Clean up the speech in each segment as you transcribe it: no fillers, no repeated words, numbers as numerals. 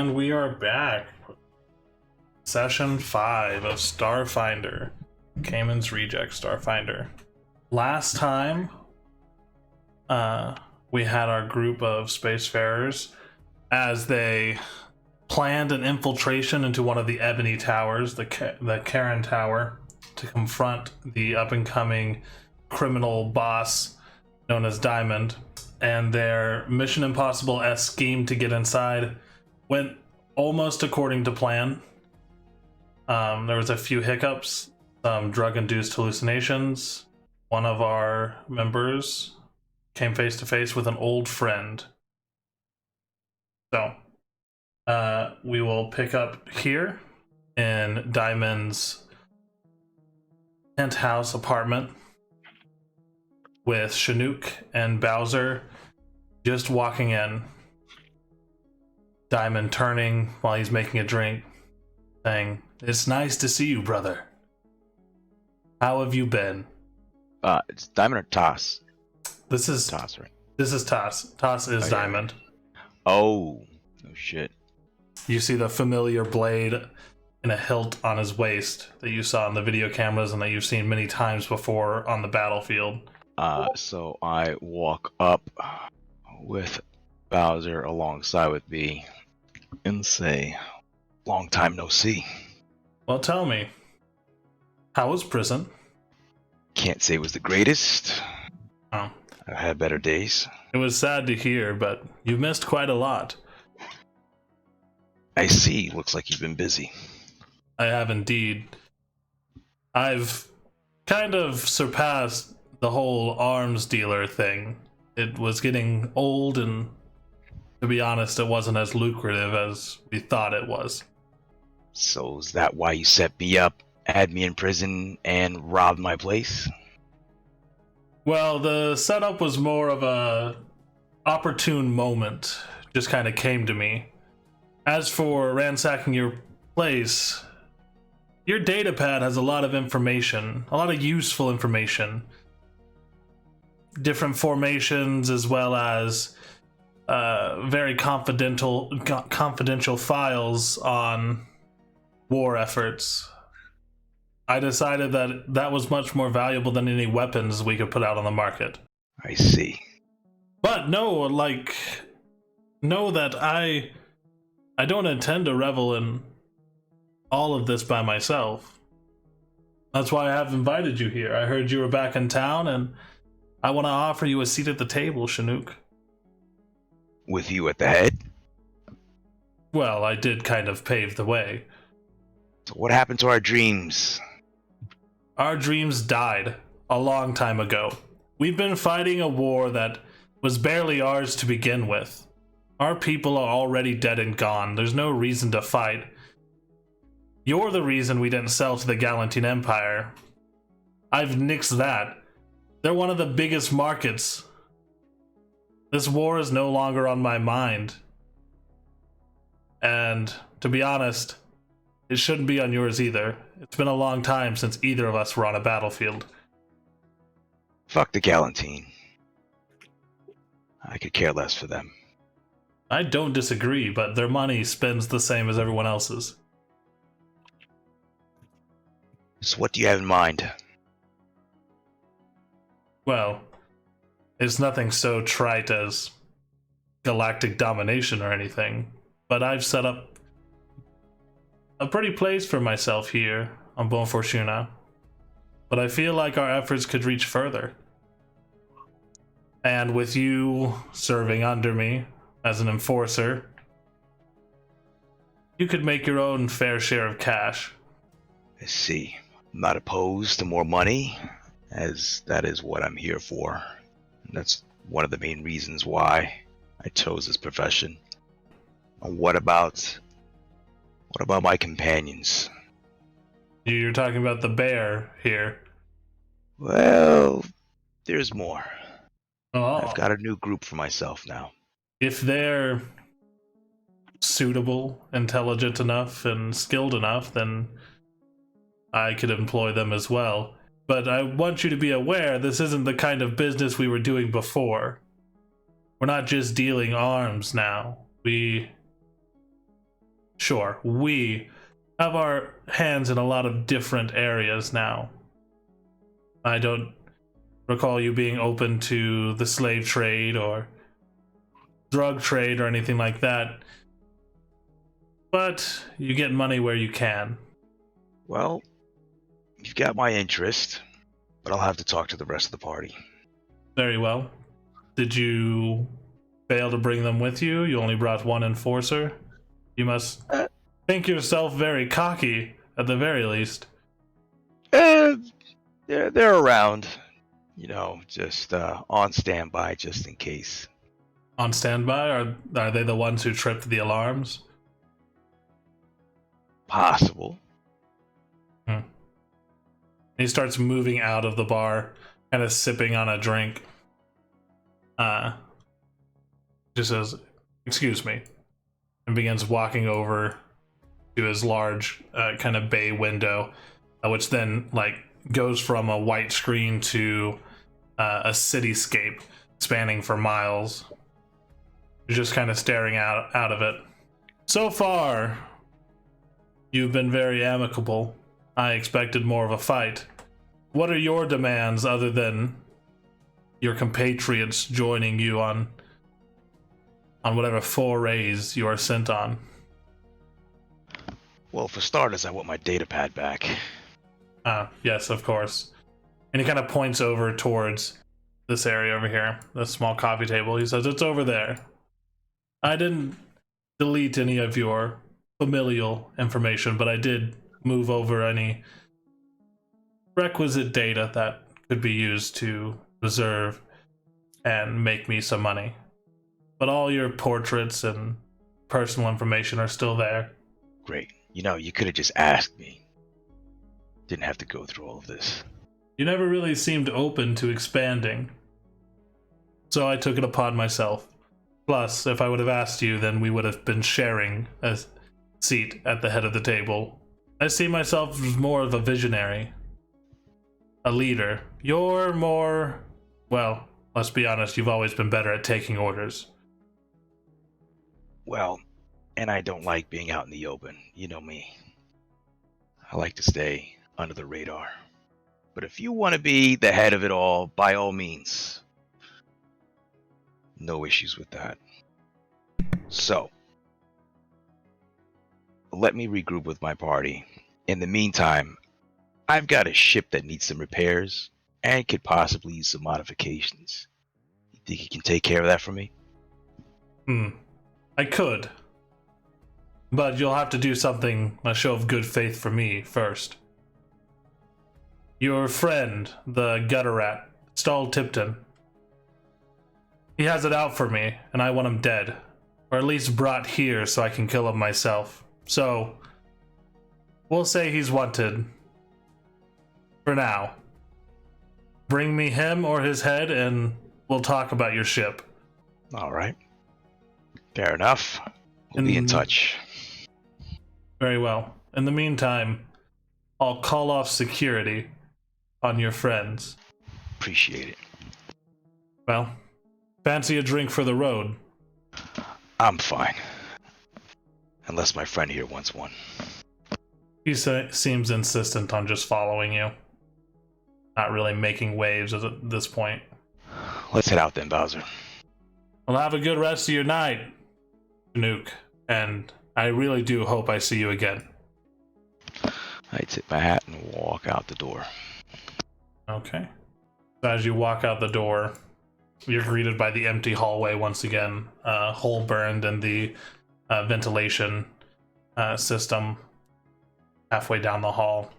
And we are back. Session 5 of Starfinder. Caymans Rejects Starfinder. Last time, we had our group of spacefarers as they planned an infiltration into one of the Ebony Towers, the Karen Tower, to confront the up-and-coming criminal boss known as Diamond. And their Mission Impossible-esque scheme to get inside went almost according to plan. There was a few hiccups, some drug-induced hallucinations. One of our members came face to face with an old friend. So, we will pick up here in Diamond's penthouse apartment with SHINUK and BOWZER just walking in. Diamond turning while he's making a drink, saying, "It's nice to see you, brother. How have you been?" It's Diamond or Toss? This is Toss, right? This is Toss. Toss is Diamond. Oh, no shit. You see the familiar blade and a hilt on his waist that you saw in the video cameras and that you've seen many times before on the battlefield. So I walk up with BOWZER alongside with me and say, "Long time no see." Well, tell me, how was prison? Can't say it was the greatest. Oh. I've had better days. It was sad to hear, but you missed quite a lot. I see. Looks like you've been busy. I have indeed. I've kind of surpassed the whole arms dealer thing. It was getting old, and to be honest, it wasn't as lucrative as we thought it was. So is that why you set me up, had me in prison, and robbed my place? Well, the setup was more of a opportune moment. Just kind of came to me. As for ransacking your place, your datapad has a lot of information, a lot of useful information. Different formations, as well as very confidential files on war efforts. I decided that that was much more valuable than any weapons we could put out on the market. I see. But know that I don't intend to revel in all of this by myself. That's why I have invited you here. I heard you were back in town, and I want to offer you a seat at the table, SHINUK. With you at the head? Well, I did kind of pave the way. So what happened to our dreams? Our dreams died a long time ago. We've been fighting a war that was barely ours to begin with. Our people are already dead and gone. There's no reason to fight. You're the reason we didn't sell to the Galantine Empire. I've nixed that. They're one of the biggest markets. This war is no longer on my mind. And to be honest, it shouldn't be on yours either. It's been a long time since either of us were on a battlefield. Fuck the Galantine. I could care less for them. I don't disagree, but their money spends the same as everyone else's. So what do you have in mind? Well, it's nothing so trite as galactic domination or anything, but I've set up a pretty place for myself here on Bon Fortuna, but I feel like our efforts could reach further. And with you serving under me as an enforcer, you could make your own fair share of cash. I see. I'm not opposed to more money, as that is what I'm here for. And that's one of the main reasons why I chose this profession. And what about my companions? You're talking about the bear here. Well, there's more. Oh. I've got a new group for myself now. If they're suitable, intelligent enough, and skilled enough, then I could employ them as well. But I want you to be aware, this isn't the kind of business we were doing before. We're not just dealing arms now. We sure, we have our hands in a lot of different areas now. I don't recall you being open to the slave trade or drug trade or anything like that. But you get money where you can. Well, you've got my interest, but I'll have to talk to the rest of the party. Very well. Did you fail to bring them with you? You only brought one enforcer? You must think yourself very cocky, at the very least. They're around, just on standby just in case. On standby? Are they the ones who tripped the alarms? Possible. He starts moving out of the bar, kind of sipping on a drink. Just says, "Excuse me," and begins walking over to his large kind of bay window, which then goes from a white screen to a cityscape spanning for miles. You're just kind of staring out of it. So far, you've been very amicable. I expected more of a fight. What are your demands other than your compatriots joining you on whatever forays you are sent on? Well, for starters, I want my data pad back. Yes, of course. And he kind of points over towards this area over here, the small coffee table. He says, "It's over there. I didn't delete any of your familial information, but I did move over any requisite data that could be used to preserve and make me some money. But all your portraits and personal information are still there." Great. You could have just asked me. Didn't have to go through all of this. You never really seemed open to expanding, so I took it upon myself. Plus, if I would have asked you, then we would have been sharing a seat at the head of the table. I see myself as more of a visionary, a leader. You're more, well, let's be honest, you've always been better at taking orders. Well, and I don't like being out in the open. You know me. I like to stay under the radar. But if you want to be the head of it all, by all means. No issues with that. So, let me regroup with my party. In the meantime, I've got a ship that needs some repairs and could possibly use some modifications. You think you can take care of that for me? I could. But you'll have to do something, a show of good faith for me first. Your friend, the gutter rat, Stall Tipton. He has it out for me, and I want him dead. Or at least brought here so I can kill him myself. So, we'll say he's wanted. For now. Bring me him or his head, and we'll talk about your ship. Alright. Fair enough. We'll be in touch. Very well. In the meantime, I'll call off security on your friends. Appreciate it. Well, fancy a drink for the road? I'm fine. Unless my friend here wants one. He seems insistent on just following you. Not really making waves at this point. Let's head out then, BOWZER. Well, have a good rest of your night, SHINUK. And I really do hope I see you again. I tip my hat and walk out the door. Okay. So as you walk out the door, you're greeted by the empty hallway once again. Hole burned in the ventilation system halfway down the hall.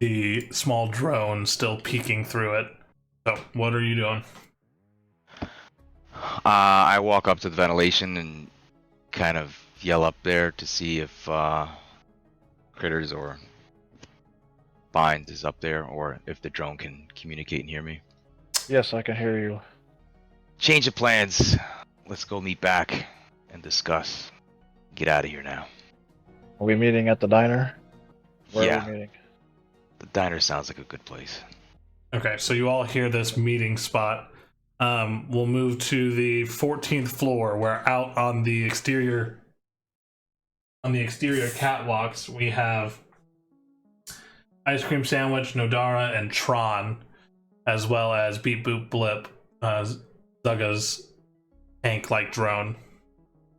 The small drone still peeking through it. So, what are you doing? I walk up to the ventilation and kind of yell up there to see if KIDDERZ or Bind is up there, or if the drone can communicate and hear me. Yes, I can hear you. Change of plans. Let's go meet back and discuss. Get out of here now. Are we meeting at the diner? Where are we meeting? The diner sounds like a good place. Okay, so you all hear this meeting spot. We'll move to the 14th floor, where out on the exterior on the exterior catwalks, we have Ice Cream Sandwich, NODARO, and TRON, as well as Beep Boop Blip, ZUGA's tank-like drone.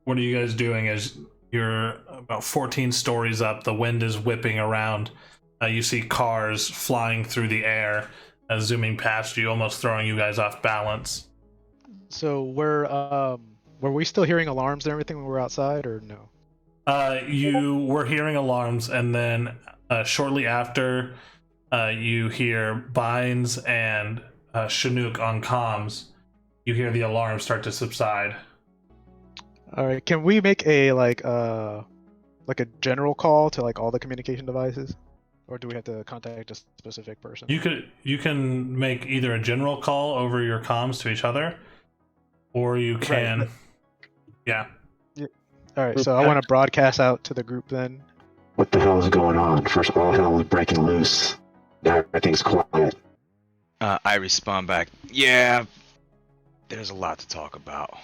What are you guys doing as you're about 14 stories up, the wind is whipping around, you see cars flying through the air, zooming past you, almost throwing you guys off balance. So were we still hearing alarms and everything when we were outside, or no? You were hearing alarms, and then shortly after, you hear Bynes and SHINUK on comms. You hear the alarm start to subside. All right, can we make a like a general call to like all the communication devices, or do we have to contact a specific person? You can make either a general call over your comms to each other, or you can, Right. yeah. All right, so I want to broadcast out to the group then. What the hell is going on? First, all hell was breaking loose. Now everything's quiet. I respond back, yeah, there's a lot to talk about.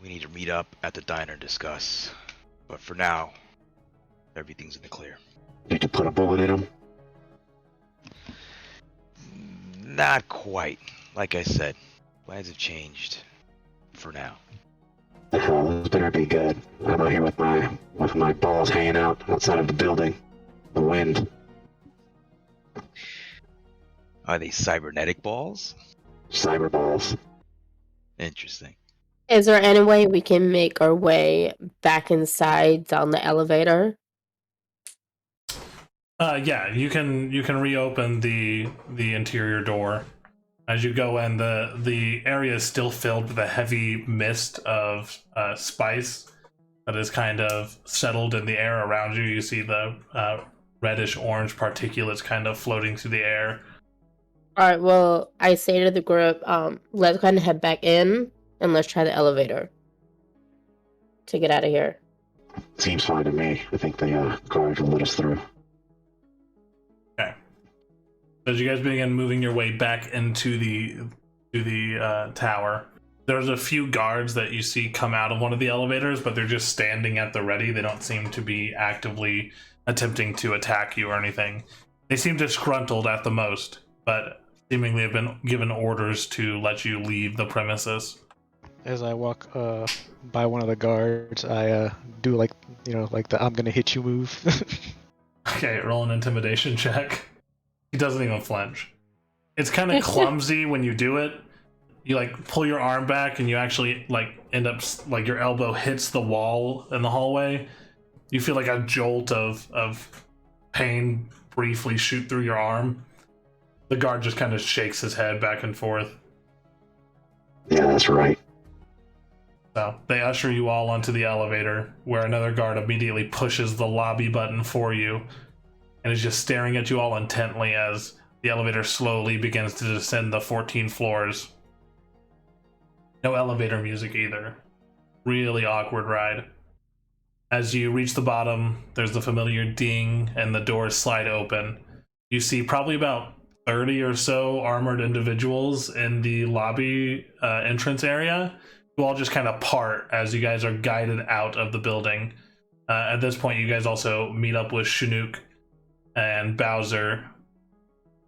We need to meet up at the diner and discuss. But for now, everything's in the clear. Need to put a bullet in him? Not quite. Like I said, plans have changed. For now. The hell, this better be good. I'm out here with my balls hanging out outside of the building. The wind. Are they cybernetic balls? Cyber balls. Interesting. Is there any way we can make our way back inside down the elevator? Yeah, you can reopen the interior door. As you go in, the area is still filled with a heavy mist of spice that is kind of settled in the air around you. You see the reddish orange particulates kind of floating through the air. All right. Well, I say to the group, let's go ahead and head back in, and let's try the elevator to get out of here. Seems fine to me. I think the guards will let us through. Okay. As you guys begin moving your way back into the tower, there's a few guards that you see come out of one of the elevators, but they're just standing at the ready. They don't seem to be actively attempting to attack you or anything. They seem disgruntled at the most, but seemingly have been given orders to let you leave the premises. As I walk by one of the guards, I do like the "I'm gonna hit you" move. Okay, roll an intimidation check. He doesn't even flinch. It's kind of clumsy when you do it. You like pull your arm back and you actually like end up like your elbow hits the wall in the hallway. You feel like a jolt of pain briefly shoot through your arm. The guard just kind of shakes his head back and forth. Yeah, that's right. So they usher you all onto the elevator, where another guard immediately pushes the lobby button for you and is just staring at you all intently as the elevator slowly begins to descend the 14 floors. No elevator music either. Really awkward ride. As you reach the bottom, there's the familiar ding and the doors slide open. You see probably about 30 or so armored individuals in the lobby entrance area who all just kind of part as you guys are guided out of the building. At this point, you guys also meet up with SHINUK and BOWZER.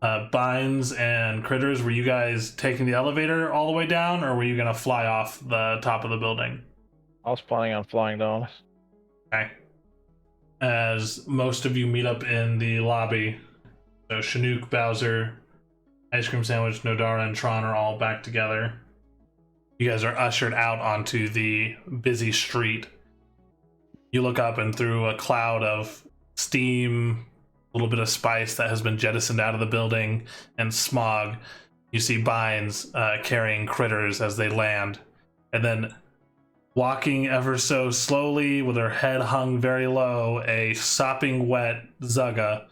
Bynes and KIDDERZ, were you guys taking the elevator all the way down, or were you going to fly off the top of the building? I was planning on flying down. Okay. As most of you meet up in the lobby, so SHINUK, BOWZER, Ice Cream Sandwich, NODARO, and TRON are all back together. You guys are ushered out onto the busy street. You look up, and through a cloud of steam, a little bit of spice that has been jettisoned out of the building, and smog, you see Bynes carrying KIDDERZ as they land. And then, walking ever so slowly with her head hung very low, a sopping wet ZUGA.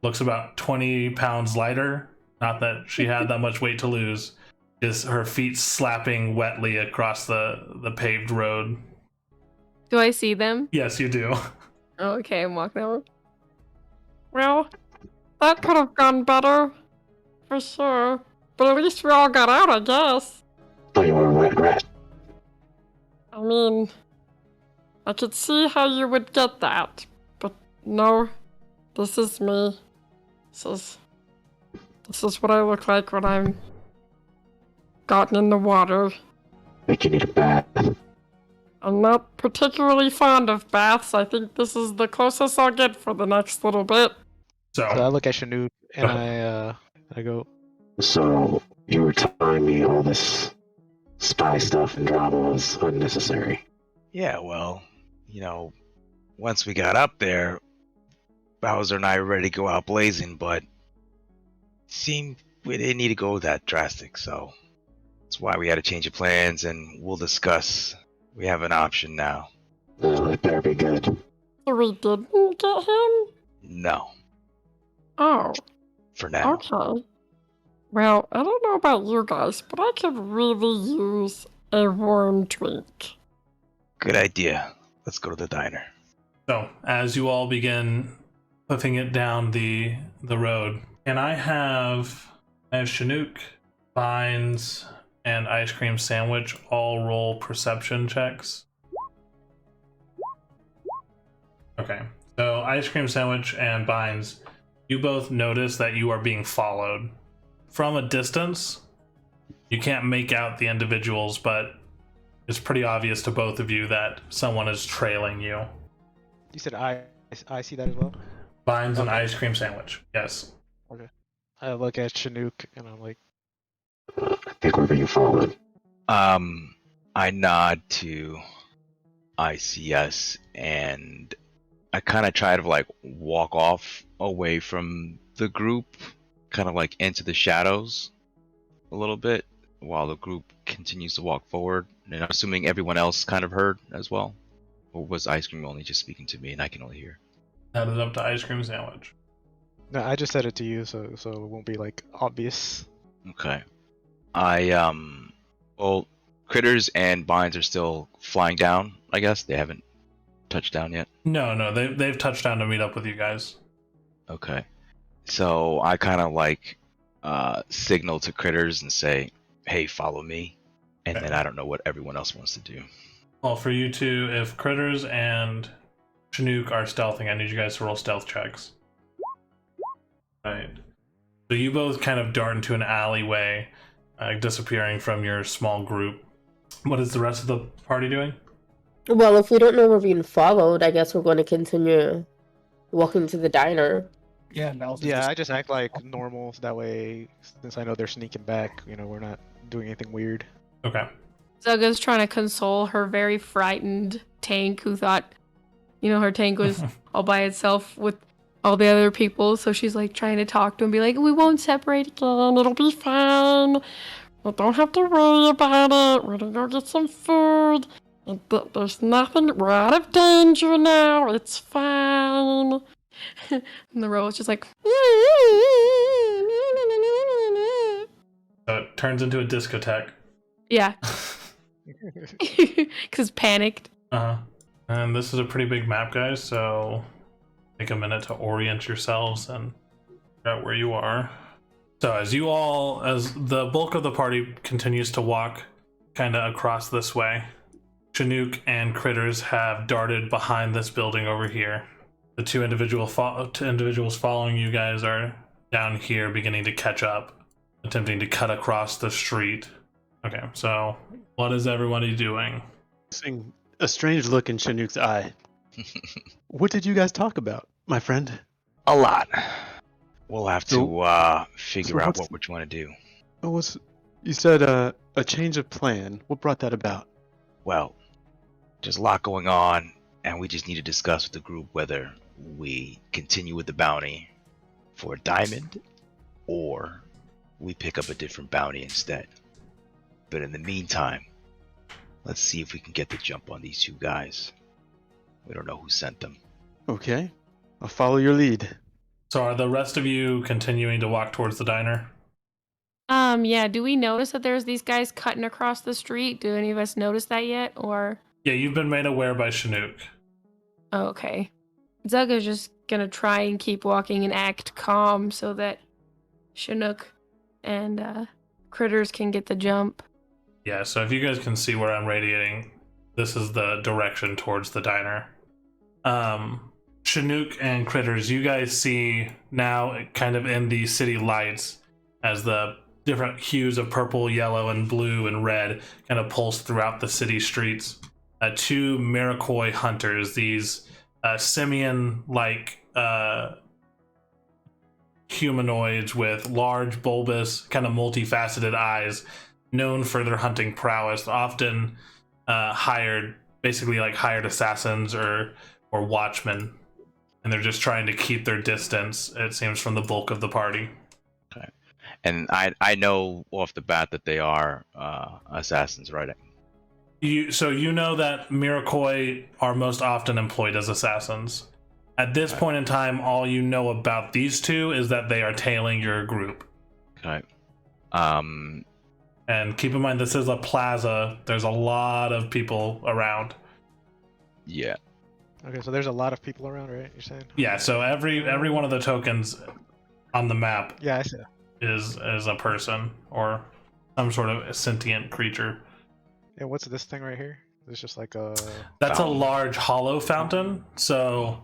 Looks about 20 pounds lighter. Not that she had that much weight to lose. Just her feet slapping wetly across the paved road. Do I see them? Yes, you do. Oh, okay, I'm walking over. Well, that could have gone better. For sure. But at least we all got out, I guess. Thought you were a wet rat. I mean, I could see how you would get that. But no, this is me. This is what I look like when I'm gotten in the water. Think you need a bath. I'm not particularly fond of baths. I think this is the closest I'll get for the next little bit. So I look at SHINUK and I go, So you were telling me all this spy stuff and drama was unnecessary. Yeah, well, once we got up there, Bowser and I were ready to go out blazing, but it seemed we didn't need to go that drastic, so that's why we had a change of plans, and we'll discuss. We have an option now. It better be good. So we didn't get him? No, Oh, for now. okay. Well, I don't know about you guys, but I could really use a warm drink. Good idea. Let's go to the diner. So, as you all begin puffing it down the road, can I have SHINUK, Vines, and Ice Cream Sandwich all roll perception checks? Okay. So, Ice Cream Sandwich and Vines, you both notice that you are being followed. From a distance, you can't make out the individuals, but it's pretty obvious to both of you that someone is trailing you. you said I see that as well? Vines and Ice Cream Sandwich, yes. Okay. I look at SHINUK and I'm like, I think we're being followed. I nod to I.C.S. and I kind of try to walk off away from the group, kind of into the shadows a little bit while the group continues to walk forward. And I'm assuming everyone else kind of heard as well? Or was Ice Cream only just speaking to me and I can only hear? That is up to Ice Cream Sandwich. no, I just said it to you so it won't be obvious. Okay. Well, Critters and Vines are still flying down, I guess. They haven't touched down yet. No, they've touched down to meet up with you guys. Okay. So I kind of signal to Critters and say, hey, follow me. And Okay. then I don't know what everyone else wants to do. Well, for you two, if Critters and SHINUK are stealthing, I need you guys to roll stealth checks. Right. So you both kind of dart into an alleyway, disappearing from your small group. What is the rest of the party doing? Well, if we don't know we're being followed, I guess we're going to continue walking to the diner. Yeah, I just act like normal so that way, since I know they're sneaking back, we're not doing anything weird. Okay. ZUGA's trying to console her very frightened tank who thought, her tank was all by itself with all the other people. So she's trying to talk to him, be like, we won't separate again. It'll be fine. We don't have to worry about it. We're gonna go get some food. There's nothing. We're out of danger now. It's fine. And the robot's just like. So it turns into a discotheque. Yeah. Because panicked. Uh-huh. And this is a pretty big map, guys, so take a minute to orient yourselves and figure out where you are. So as the bulk of the party continues to walk kind of across this way, SHINUK and Critters have darted behind this building over here. The two individuals following you guys are down here beginning to catch up, attempting to cut across the street. Okay, so what is everybody doing? Seeing a strange look in SHINUK's eye. What did you guys talk about, my friend? A lot. We'll have to figure so out what's- what we want to do. You said a change of plan. What brought that about? Well, there's a lot going on, and we just need to discuss with the group whether we continue with the bounty for a diamond or we pick up a different bounty instead. But in the meantime, let's see if we can get the jump on these two guys. We don't know who sent them. Okay, I'll follow your lead. So are the rest of you continuing to walk towards the diner? Yeah, do we notice that there's these guys cutting across the street? Do any of us notice that yet, or? Yeah, you've been made aware by SHINUK. Oh, okay. ZUGA's just gonna try and keep walking and act calm so that SHINUK and Critters can get the jump. Yeah, so if you guys can see where I'm radiating, this is the direction towards the diner. SHINUK and KIDDERZ, you guys see now kind of in the city lights as the different hues of purple, yellow, and blue and red kind of pulse throughout the city streets. Two Mirakoi hunters, these simian-like humanoids with large, bulbous, kind of multifaceted eyes, known for their hunting prowess, often hired assassins or watchmen, and they're just trying to keep their distance, it seems, from the bulk of the party. Okay. And I know off the bat that they are assassins, right? You know that Mirakoi are most often employed as assassins. At this point in time, all you know about these two is that they are tailing your group. Okay. And keep in mind, this is a plaza. There's a lot of people around. Yeah. Okay, so there's a lot of people around, right? You're saying? Yeah. So every one of the tokens on the map, Yeah, I see. is a person or some sort of sentient creature. And what's this thing right here? It's just like a. That's Fountain. a large hollow fountain. So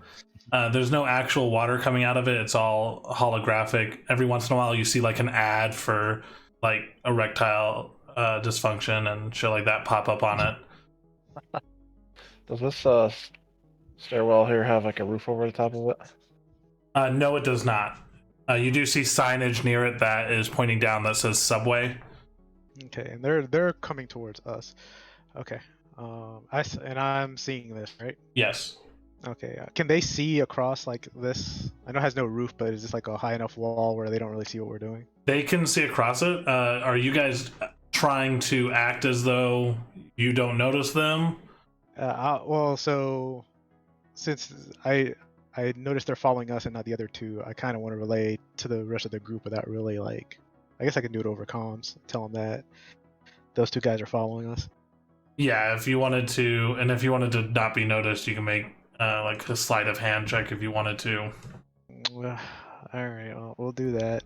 there's no actual water coming out of it. It's all holographic. Every once in a while, you see like an ad for like erectile dysfunction and shit like that pop up on it. Does this stairwell here have like a roof over the top of it? No, it does not. You do see signage near it that is pointing down that says subway. Okay, and they're coming towards us. Okay. I'm seeing this, right? Yes. Okay. Can they see across like this? I know it has no roof, but is this like a high enough wall where they don't really see what we're doing? They can see across it. Are you guys trying to act as though you don't notice them? Well, so since I noticed they're following us and not the other two, I kind of want to relay to the rest of the group without really like. I guess I can do it over comms. Tell them that those two guys are following us. Yeah, if you wanted to, and if you wanted to not be noticed, you can make like a sleight of hand check if you wanted to. All right, well, we'll do that.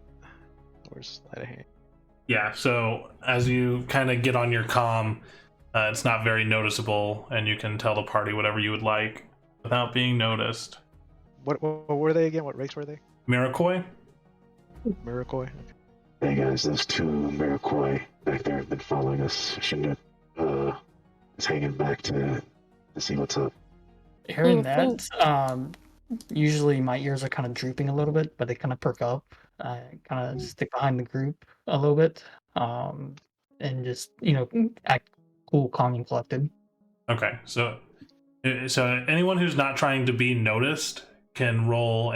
Where's sleight of hand? Yeah, so as you kind of get on your comm, it's not very noticeable, and you can tell the party whatever you would like without being noticed. What were they again? What race were they? Mirakoi? Mirakoi. Hey guys, those two Mirakoi back there have been following us. SHINUK is hanging back to see what's up. Hearing that, usually my ears are kind of drooping a little bit, but they kind of perk up. I kind of stick behind the group a little bit, and just act cool, calm, and collected. Okay, so anyone who's not trying to be noticed can roll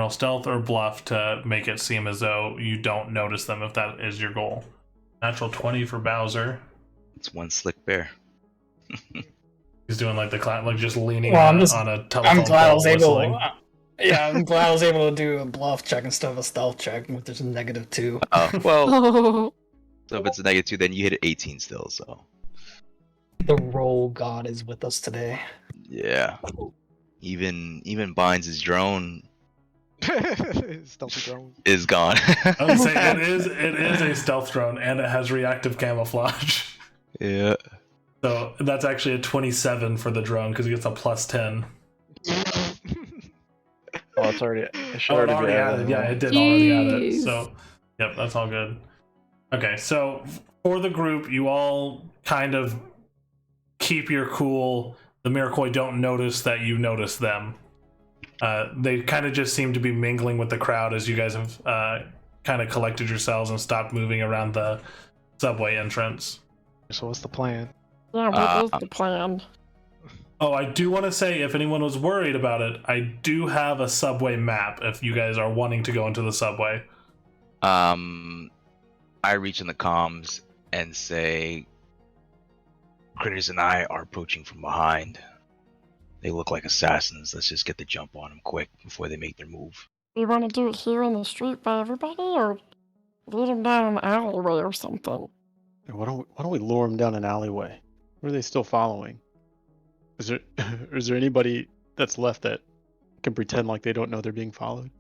stealth or bluff to make it seem as though you don't notice them if that is your goal. Natural 20 for BOWZER. It's one slick bear. He's doing like like just leaning Well, on a telephone. I'm glad I was whistling. I'm glad I was able to do a bluff check instead of a stealth check with just a -2. Oh, well, Oh, so if it's a -2, then you hit 18 still, so. The roll god is with us today. Yeah. Even Binds' drone Stealthy drone. is gone. I would say it is a stealth drone and it has reactive camouflage. Yeah. So that's actually a 27 for the drone because it gets a +10. Oh, it's already. It should Oh, it already be added. Yeah, it did already add it. Jeez. So, yep, that's all good. Okay, so for the group, you all kind of keep your cool. The Mirakoi don't notice that you notice them. They kind of just seem to be mingling with the crowd as you guys have kind of collected yourselves and stopped moving around the subway entrance. So what's the plan? yeah, what is the plan? Oh, I do want to say, if anyone was worried about it, I do have a subway map if you guys are wanting to go into the subway. I reach in the comms and say, KIDDERZ and I are approaching from behind. They look like assassins. Let's just get the jump on them quick before they make their move. Do you want to do it here in the street by everybody, or lead them down an alleyway or something? Why don't we lure them down an alleyway? Or are they still following? Is there anybody that's left that can pretend like they don't know they're being followed?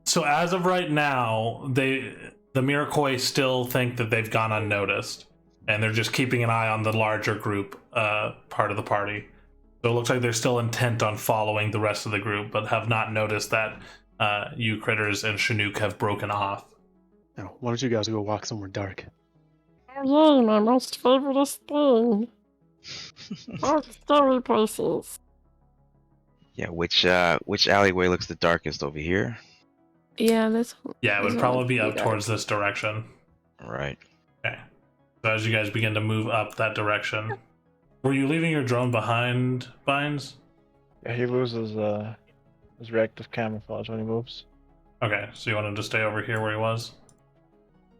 So as of right now, the Mirakoi still think that they've gone unnoticed, and they're just keeping an eye on the larger group part of the party. So it looks like they're still intent on following the rest of the group, but have not noticed that you KIDDERZ and SHINUK have broken off. Now, why don't you guys go walk somewhere dark? Oh, yay, my most favorite thing. Dark story places. Yeah, which alleyway looks the darkest over here? Yeah, this one. Yeah, it would probably be up towards this direction. Right. Okay. So as you guys begin to move up that direction, were you leaving your drone behind, Bynes? Yeah, he loses his reactive camouflage when he moves. Okay, so you wanted to stay over here where he was?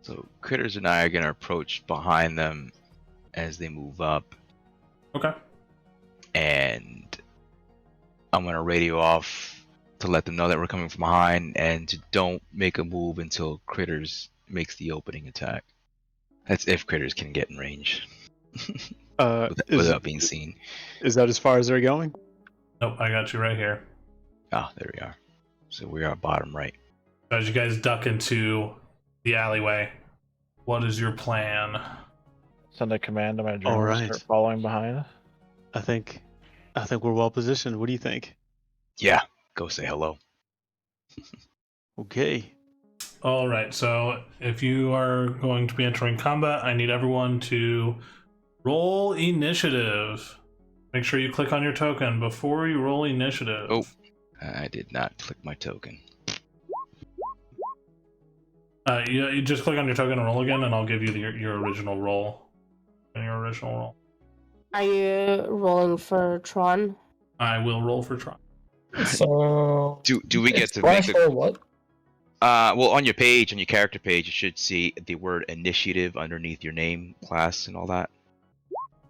So KIDDERZ and I are gonna approach behind them as they move up, Okay. and I'm gonna radio off to let them know that we're coming from behind and to don't make a move until KIDDERZ makes the opening attack. That's if KIDDERZ can get in range without being seen. Is that as far as they're going? Nope, I got you right here. Ah, there we are. So we are bottom right. So as you guys duck into the alleyway, what is your plan? Send a command to my drone All to right. start following behind. I think we're well positioned. What do you think? Yeah, go say hello. Okay. All right, so if you are going to be entering combat, I need everyone to roll initiative. Make sure you click on your token before you roll initiative. Oh, I did not click my token. You just click on your token and roll again, and I'll give you your original roll. And your original roll. Are you rolling for Tron? I will roll for Tron. So Do we get it's to make flash or what? well, on your page, on your character page, you should see the word initiative underneath your name, class, and all that.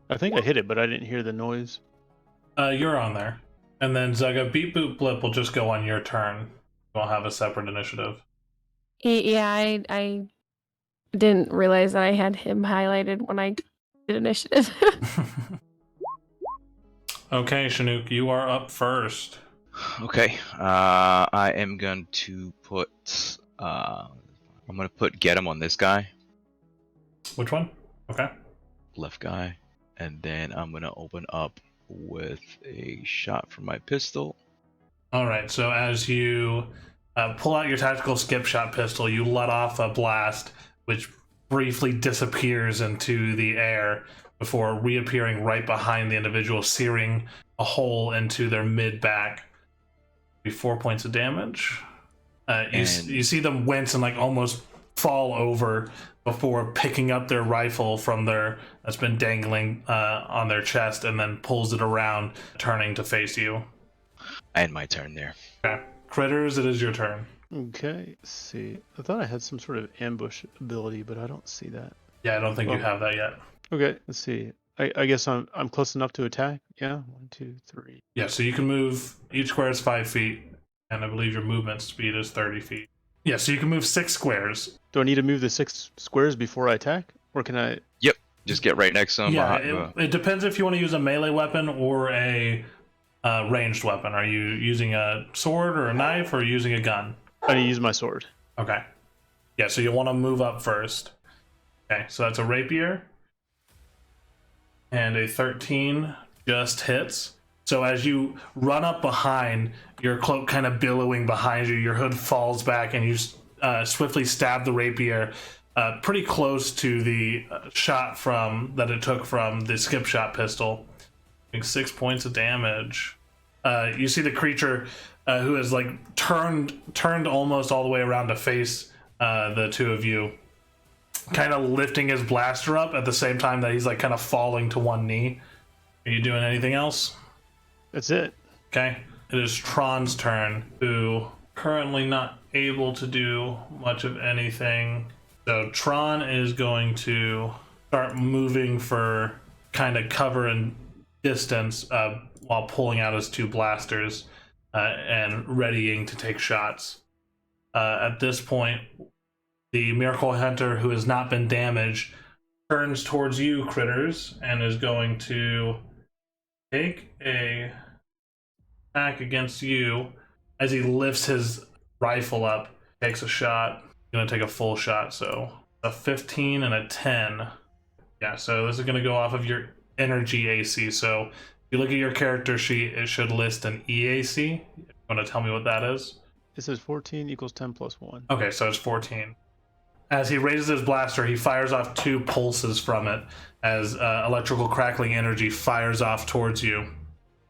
I think I hit it, but I didn't hear the noise. You're on there. And then ZUGA, beep boop blip will just go on your turn. We'll have a separate initiative. Yeah, I didn't realize that I had him highlighted when I did initiative. Okay, SHINUK, you are up first. Okay, I am going to put I'm gonna put get him on this guy, Which one? Okay. left guy, and then I'm gonna open up with a shot from my pistol. All right, so as you pull out your tactical skip shot pistol, you let off a blast, which briefly disappears into the air before reappearing right behind the individual, searing a hole into their mid-back. 4 points of damage. You see them wince and like almost fall over before picking up their rifle from that's been dangling on their chest, and then pulls it around, turning to face you. And my turn there. Okay. KIDDERZ, it is your turn. Okay, let's see. I thought I had some sort of ambush ability, but I don't see that. Yeah, I don't think you have that yet. Okay, let's see. I guess I'm close enough to attack. Yeah, 1, 2, 3. Yeah, so you can move, each square is 5 feet, and I believe your movement speed is 30 feet. Yeah, so you can move 6 squares. Do I need to move the 6 squares before I attack, or can I? Yep, just get right next to him. Yeah, it depends if you want to use a melee weapon or a ranged weapon. Are you using a sword or a knife, or using a gun? I need to use my sword. Okay. Yeah, so you'll want to move up first. Okay, so that's a rapier. And a 13 just hits. So as you run up behind, your cloak kind of billowing behind you, your hood falls back, and you swiftly stab the rapier pretty close to the shot that it took from the skip shot pistol. 6 points of damage. You see the creature who has like turned almost all the way around to face the two of you, kind of lifting his blaster up at the same time that he's like kind of falling to one knee. Are you doing anything else? That's it. Okay. It is Tron's turn, who currently not able to do much of anything. So Tron is going to start moving for kind of cover and distance while pulling out his 2 blasters and readying to take shots. At this point, the Miracle Hunter, who has not been damaged, turns towards you, KIDDERZ, and is going to take a attack against you as he lifts his rifle up, takes a shot. He's going to take a full shot, so a 15 and a 10. Yeah, so this is going to go off of your energy AC. So if you look at your character sheet, it should list an EAC. You want to tell me what that is? It says 14 equals 10 plus 1. Okay, so it's 14. As he raises his blaster, he fires off 2 pulses from it as electrical crackling energy fires off towards you.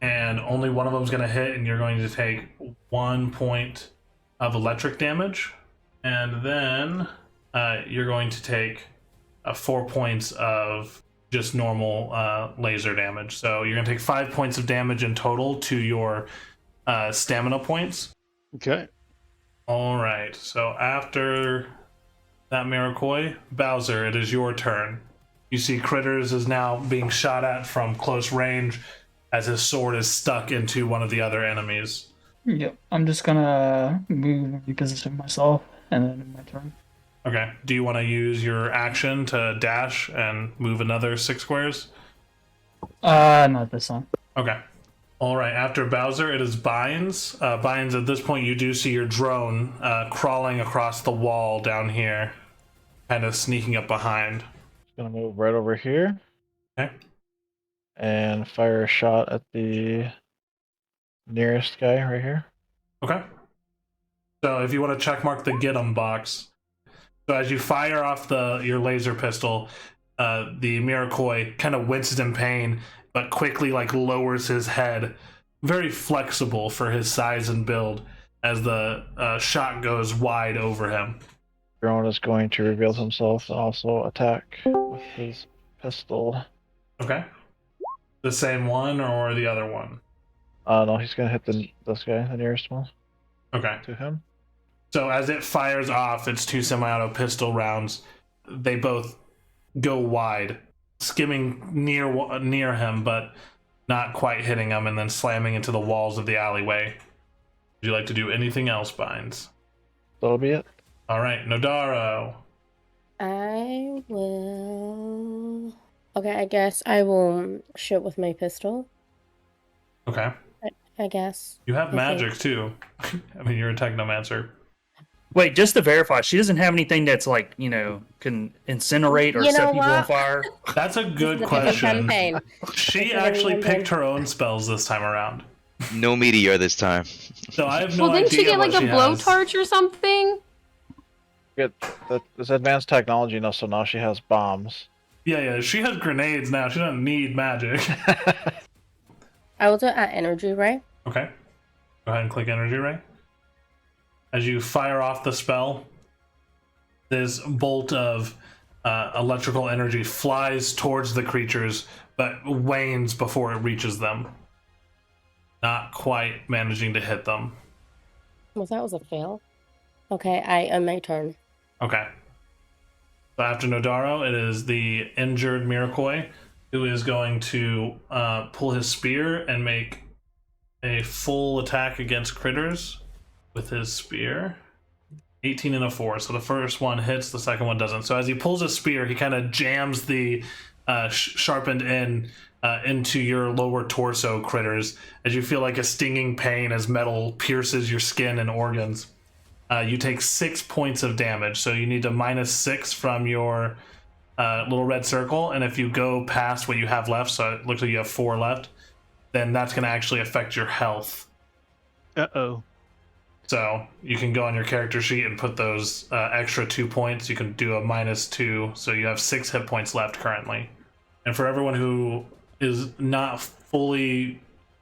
And only one of them is going to hit, and you're going to take 1 point of electric damage. And then you're going to take 4 points of just normal laser damage. So you're going to take 5 points of damage in total to your stamina points. Okay. All right, so after that Mirakoi, Bowser, it is your turn. You see KIDDERZ is now being shot at from close range as his sword is stuck into one of the other enemies. Yep. I'm just gonna move and reposition myself, and then my turn. Okay, do you want to use your action to dash and move another 6 squares? Not this time. Okay. All right, after Bowser, it is Binds. Binds, at this point, you do see your drone crawling across the wall down here, kind of sneaking up behind. Gonna move right over here. Okay. And fire a shot at the nearest guy right here. Okay. So if you want to checkmark the get 'em box, so as you fire off your laser pistol, the Mirakoi kind of winces in pain, but quickly lowers his head, very flexible for his size and build, as the shot goes wide over him. Drone is going to reveal himself and also attack with his pistol. Okay. The same one or the other one? No, he's gonna hit this guy, the nearest one. Okay. To him. So as it fires off its 2 semi-auto pistol rounds, they both go wide, skimming near him, but not quite hitting him, and then slamming into the walls of the alleyway. Would you like to do anything else, Binds? That'll be it. All right, Nodaro. I will. Okay, I guess I will shoot with my pistol. Okay. I guess. You have I magic think. too. I mean, you're a technomancer. Wait, just to verify, she doesn't have anything that's can incinerate or You know set people on what? fire? That's a good This is a different question. campaign. She This is a actually different picked her own spells this time around. No meteor this time. So I have no Well, didn't idea she get what like a she has. blowtorch or something? This advanced technology now, so now she has bombs. Yeah, she has grenades now. She doesn't need magic. I will do it at energy, right? Okay. Go ahead and click Energy Ray. As you fire off the spell, this bolt of electrical energy flies towards the creatures, but wanes before it reaches them. Not quite managing to hit them. Well, that was a fail. Okay, I end my turn. Okay. So after Nodaro, it is the injured Mirakoi who is going to pull his spear and make a full attack against KIDDERZ with his spear. 18 and a 4. So the first one hits, the second one doesn't. So as he pulls his spear, he kind of jams the sharpened end into your lower torso, KIDDERZ, as you feel like a stinging pain as metal pierces your skin and organs. You take 6 points of damage, so you need to -6 from your little red circle, and if you go past what you have left, so it looks like you have 4 left, then that's going to actually affect your health. Uh-oh. So you can go on your character sheet and put those extra 2 points. You can do a -2, so you have 6 hit points left currently. And for everyone who is not fully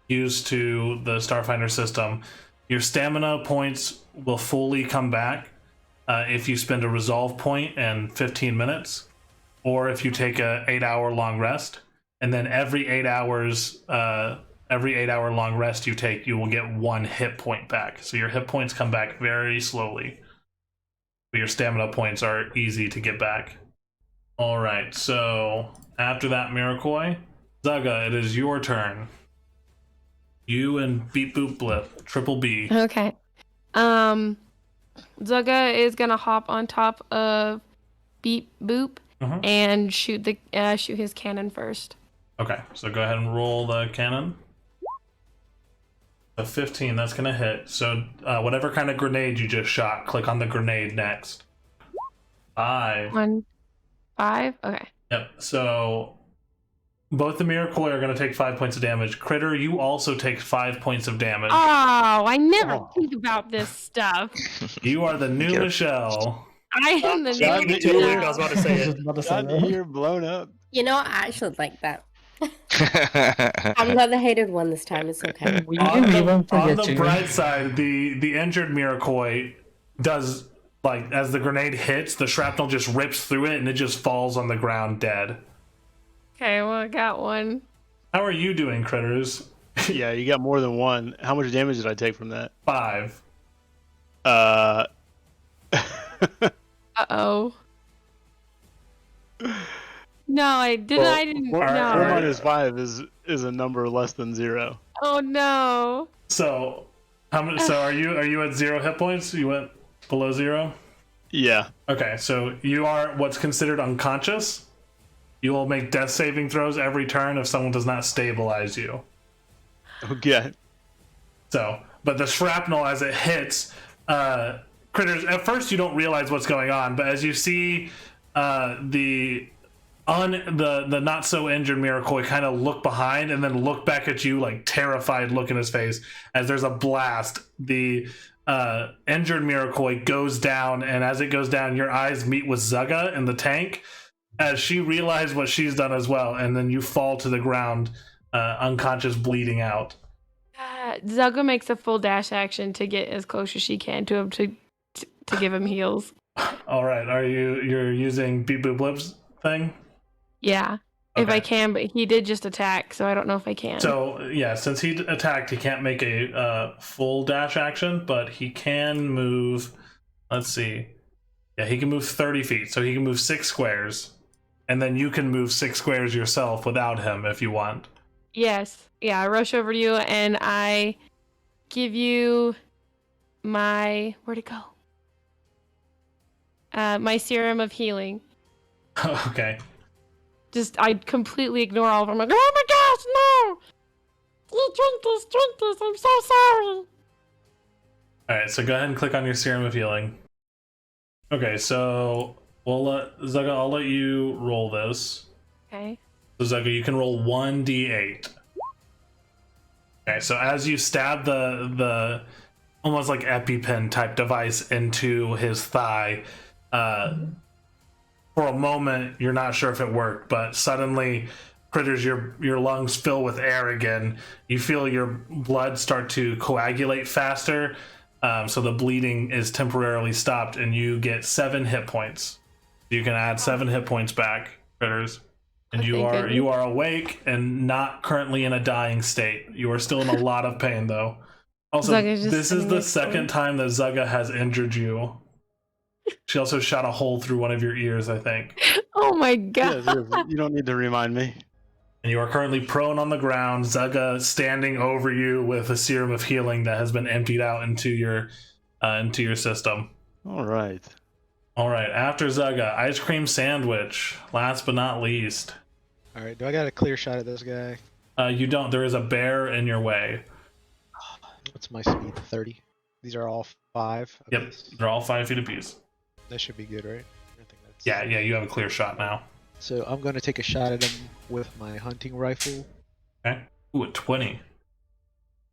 used to the Starfinder system, your stamina points will fully come back if you spend a resolve point in 15 minutes, or if you take a 8-hour long rest, and then every 8 hours, every 8-hour long rest you take, you will get 1 hit point back. So your hit points come back very slowly, but your stamina points are easy to get back. All right, so after that Mirakoi, ZUGA, it is your turn. You and Beep Boop Blip, Triple B. Okay. ZUGA is gonna hop on top of Beep Boop and shoot his cannon first. Okay, so go ahead and roll the cannon. A 15, that's gonna hit. So whatever kind of grenade you just shot, click on the grenade next. 5. 1, 5. Okay. Yep. So both the Miracle are going to take 5 points of damage. Critter, you also take 5 points of damage. Oh, I never Oh. think about this stuff. You are the new Get it. Michelle. I am the Shot new in the ear. I was about to say it. About to say Got the that. ear blown up. You know, I actually like that. I'm not the hated one this time. It's okay. We On didn't even the, on forget the you. bright side, the injured Miracle does, like, as the grenade hits, the shrapnel just rips through it and it just falls on the ground dead. Okay, well, I got one. How are you doing, Critters? Yeah, you got more than one. How much damage did I take from that? 5. Uh-oh. No, I didn't. I didn't. Four, No. 4 minus 5 is a number less than 0. Oh no. So, how much? So are you at 0 hit points? You went below 0? Yeah. Okay, so you are what's considered unconscious. You will make death saving throws every turn if someone does not stabilize you. Okay. So, but the shrapnel as it hits, Critters, at first you don't realize what's going on, but as you see the not so injured Miracle kind of look behind and then look back at you, like terrified look in his face as there's a blast. The injured Miracle goes down, and as it goes down, your eyes meet with ZUGA in the tank as she realizes what she's done as well, and then you fall to the ground, unconscious, bleeding out. ZUGA makes a full dash action to get as close as she can to him to give him heals. All right, you're using beep boop blips thing? Yeah, if Okay. I can, but he did just attack, so I don't know if I can. So yeah, since he attacked, he can't make a full dash action, but he can move. Let's see. Yeah, he can move 30 feet, so he can move 6 squares, and then you can move 6 squares yourself without him if you want. Yes. Yeah, I rush over to you and I give you my... Where'd it go? My serum of healing. Okay. I completely ignore all of them. I'm like, oh my gosh, no! You drink this, I'm so sorry. Alright, so go ahead and click on your Serum of Healing. Okay, so ZUGA, I'll let you roll this. Okay. So ZUGA, you can roll 1d8. Okay, so as you stab the almost like EpiPen type device into his thigh, for a moment you're not sure if it worked, but suddenly, Critters, your lungs fill with air again. You feel your blood start to coagulate faster, so the bleeding is temporarily stopped, and you get 7 hit points. You can add 7 hit points back, Critters. And you are awake and not currently in a dying state. You are still in a lot of pain, though. Also, this is the second time that ZUGA has injured you. She also shot a hole through one of your ears, I think. Oh my god. Yeah, you don't need to remind me. And you are currently prone on the ground, ZUGA standing over you with a serum of healing that has been emptied out into your system. All right. All right, after ZUGA, Ice Cream Sandwich, last but not least. All right, do I got a clear shot at this guy? You don't. There is a bear in your way. What's my speed? 30. These are all 5. Okay, Yep, they're all 5 feet apiece. that should be good, right? I think that's... Yeah, you have a clear shot now. So I'm gonna take a shot at him with my hunting rifle. Okay. Ooh, a 20.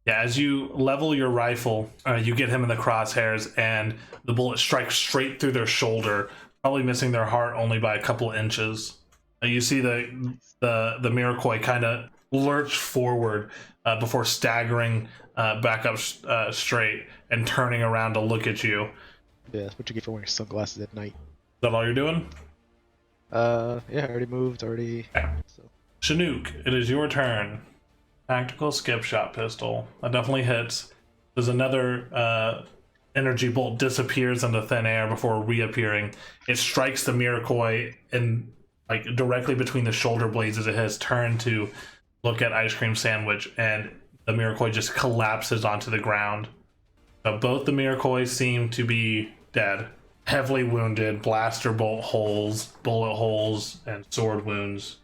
Yeah, as you level your rifle, you get him in the crosshairs, and the bullet strikes straight through their shoulder, probably missing their heart only by a couple inches. You see the Miracle kind of lurch forward before staggering back up straight and turning around to look at you. Yeah, that's what you get for wearing sunglasses at night. Is that all you're doing? Yeah, I already moved, already. Okay. So. SHINUK, it is your turn. Tactical skip shot pistol. That definitely hits. There's another energy bolt disappears into thin air before reappearing. It strikes the Miracle and like directly between the shoulder blades as it has turned to look at Ice Cream Sandwich, and the Miracle just collapses onto the ground. Both the Miracle seem to be dead. Heavily wounded, blaster bolt holes, bullet holes, and sword wounds,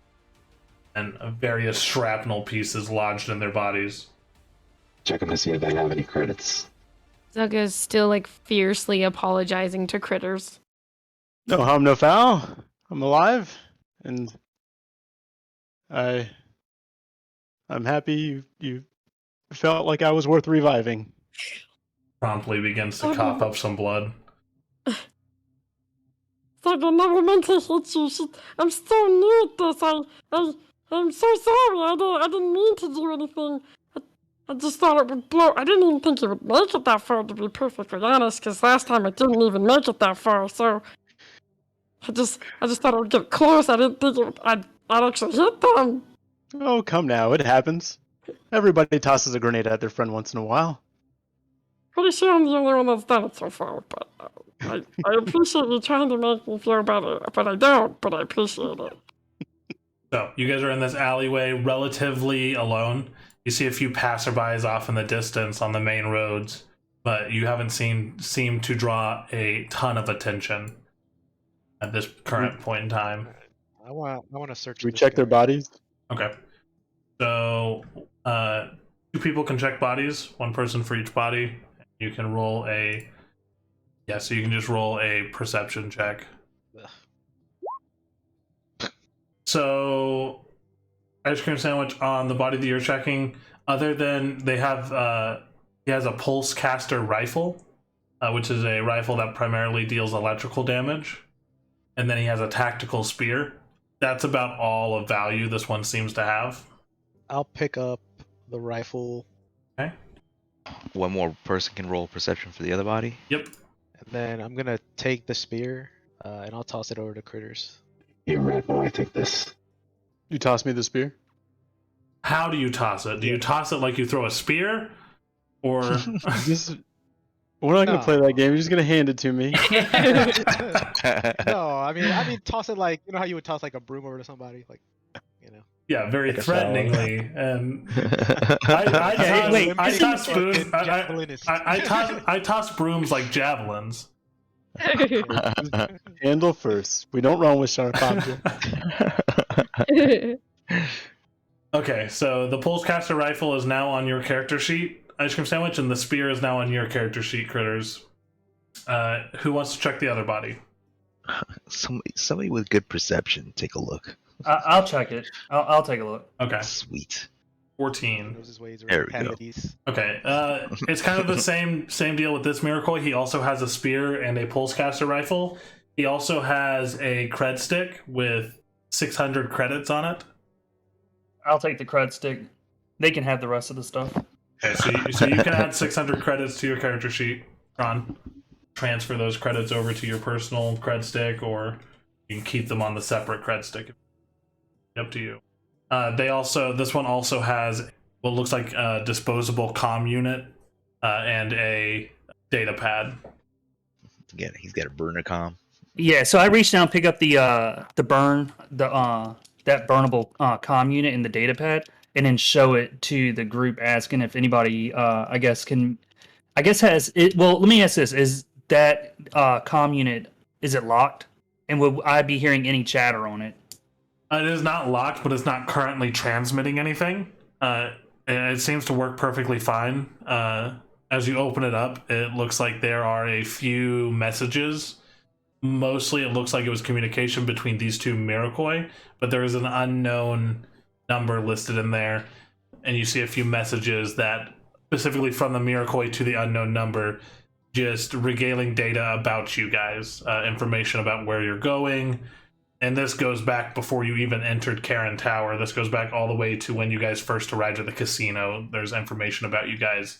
and various shrapnel pieces lodged in their bodies. Check them to see if they have any credits. ZUGA is still like fiercely apologizing to Critters. No harm, no foul. I'm alive, and I I'm happy you felt like I was worth reviving. Promptly begins to cough up some blood. Like I never meant to hit you. I'm so new at this. I'm so sorry. I didn't mean to do anything. I just thought it would blow. I didn't even think it would make it that far, to be perfectly honest, because last time it didn't even make it that far, so I just thought it would get close. I didn't think I'd actually hit them. Oh, come now, it happens. Everybody tosses a grenade at their friend once in a while. Pretty sure I'm the only one that's done it so far, but I appreciate you trying to make me feel better, but I don't, but I appreciate it. So, you guys are in this alleyway relatively alone. You see a few passerbys off in the distance on the main roads, but you haven't seemed to draw a ton of attention at this current point in time. I want to search. We this check guy. their bodies. Okay. So, 2 people can check bodies, 1 person for each body. You can roll a... Yeah, so you can just roll a perception check. So, ice cream sandwich on the body that you're checking, other than he has a pulse caster rifle, which is a rifle that primarily deals electrical damage, and then he has a tactical spear. That's about all of value this one seems to have. I'll pick up the rifle. Okay. One more person can roll perception for the other body. Yep. And then I'm gonna take the spear, and I'll toss it over to Critters. Here, rat boy, take this. You toss me the spear? How do you toss it? Do you toss it like you throw a spear? Or... We're not gonna No. play that game. You're just gonna hand it to me. No, I mean, toss it like, you know how you would toss like a broom over to somebody, like, you know. Yeah, very Like a salad. threateningly. And Wait, I toss spoons. Javelin is- I toss brooms like javelins. Handle first. We don't run with sharp objects. Okay, so the pulse caster rifle is now on your character sheet, Ice Cream Sandwich, and the spear is now on your character sheet, Critters. Who wants to check the other body? Somebody with good perception, take a look. I'll check it. I'll take a look. Okay, Sweet. 14. Knows his ways There around we go. cavities. Okay, it's kind of the same deal with this Miracle. He also has a spear and a pulse caster rifle. He also has a cred stick with 600 credits on it. I'll take the cred stick. They can have the rest of the stuff. Okay, so you can add 600 credits to your character sheet, Ron. Transfer those credits over to your personal cred stick, or you can keep them on the separate cred stick. Up to you. This one also has what looks like a disposable comm unit and a data pad. Again, he's got a burner comm. Yeah, so I reached down and pick up that burnable comm unit in the data pad, and then show it to the group, asking if anybody, has it. Well, let me ask this: is that comm unit, is it locked? And would I be hearing any chatter on it? It is not locked, but it's not currently transmitting anything. It seems to work perfectly fine. As you open it up, it looks like there are a few messages. Mostly it looks like it was communication between these 2 Miracoi, but there is an unknown number listed in there, and you see a few messages that specifically from the Miracoi to the unknown number, just regaling data about you guys, information about where you're going. And this goes back before you even entered Karen Tower. This goes back all the way to when you guys first arrived at the casino. There's information about you guys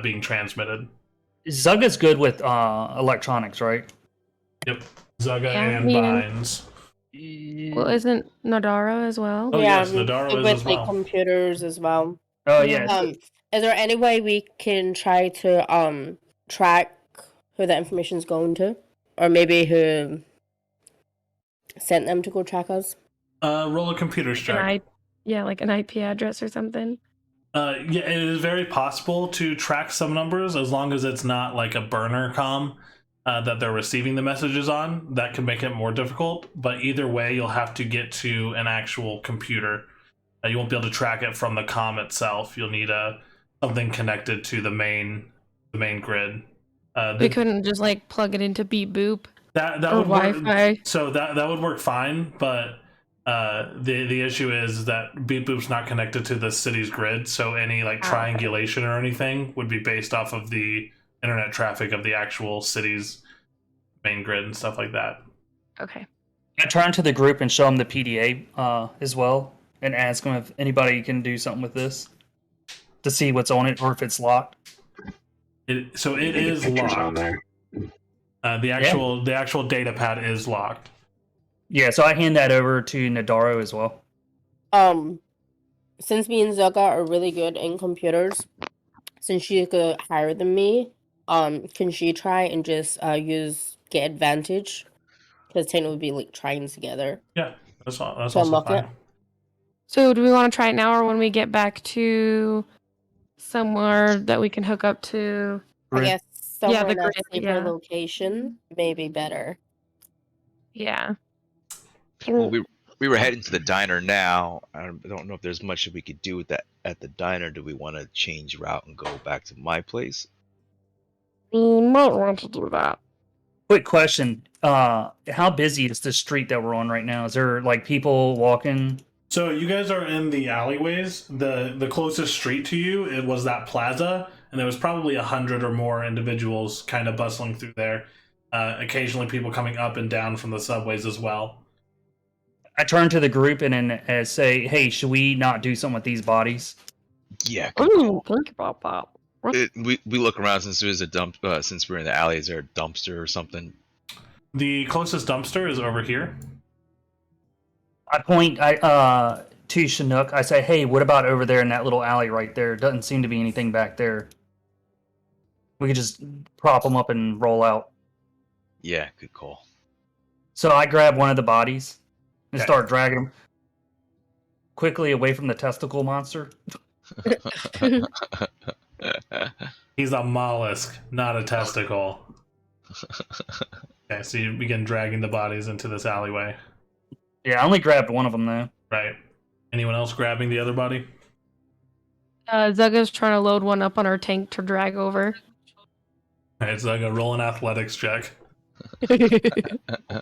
being transmitted. ZUGA's good with electronics, right? Yep. ZUGA Yeah, I and mean- Binds. Well, isn't NODARO as well? Oh, yeah, yes, NODARO with is as the well. computers as well. Oh yeah. Is there any way we can try to track who the information's going to, or maybe who sent them to go track us? Roll a computer's check. Like an IP address or something. Yeah, it is very possible to track some numbers as long as it's not like a burner comm that they're receiving the messages on. That can make it more difficult, but either way, you'll have to get to an actual computer. You won't be able to track it from the comm itself. You'll need something connected to the main grid. We couldn't just like plug it into Beep Boop that or would work. Wi-Fi. So that would work fine, but The issue is that Beep Boop's not connected to the city's grid, so any like triangulation or anything would be based off of the internet traffic of the actual city's main grid and stuff like that. Okay. I turn to the group and show them the PDA as well, and ask them if anybody can do something with this to see what's on it or if it's locked. It is Pictures on locked. there. The actual data pad is locked. Yeah, so I hand that over to NODARO as well. Since me and ZUGA are really good in computers, since she's higher than me, can she try and just get advantage? Because Techno would be like trying together. Yeah, that's To also unlock fine. it. So do we want to try it now or when we get back to somewhere that we can hook up to? I guess somewhere the in a grid, safer location may be better. Yeah. Well, we were heading to the diner now. I don't know if there's much that we could do with that at the diner. Do we want to change route and go back to my place? We might want to do that. Quick question. How busy is the street that we're on right now? Is there like people walking? So you guys are in the alleyways. The closest street to you, it was that plaza, and there was probably 100 or more individuals kind of bustling through there. Occasionally people coming up and down from the subways as well. I turn to the group and then say, hey, should we not do something with these bodies? Yeah. I didn't even think about that. We look around since there's a dump. Since we're in the alley, is there a dumpster or something? The closest dumpster is over here. I point to SHINUK. I say, hey, what about over there in that little alley right there? Doesn't seem to be anything back there. We could just prop them up and roll out. Yeah, good call. So I grab one of the bodies and Okay. start dragging him quickly away from the testicle monster. He's a mollusk, not a testicle. Okay, so you begin dragging the bodies into this alleyway. Yeah, I only grabbed one of them though. Right. Anyone else grabbing the other body? Zugga's trying to load one up on our tank to drag over. Alright, it's like a roll an athletics check.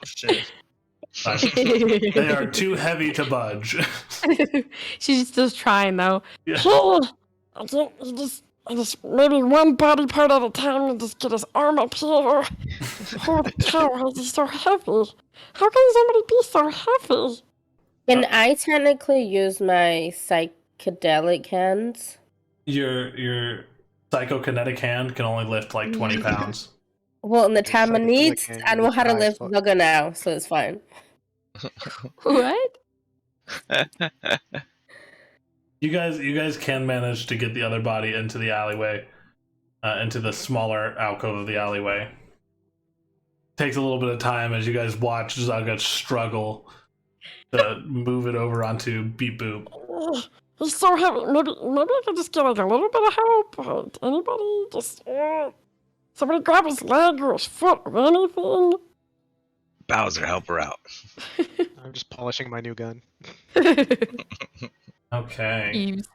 Shit. They are too heavy to budge. She's just trying though. Yeah. I think I just maybe one body part at a time and just get his arm up here. Holy cow, he's so heavy. How can somebody be so heavy? Can I technically use my psychedelic hands? Your psychokinetic hand can only lift like 20 pounds. Well, in the time of psychedelic needs, hand I know how to is lift high as ZUGA now, so it's fine. What? You guys can manage to get the other body into the alleyway, into the smaller alcove of the alleyway. Takes a little bit of time as you guys watch ZUGA struggle to move it over onto Beep Boop. He's so heavy. Maybe I could just get like a little bit of help. Anybody just somebody grab his leg or his foot or anything. Bowser, help her out. I'm just polishing my new gun. Okay. Eves.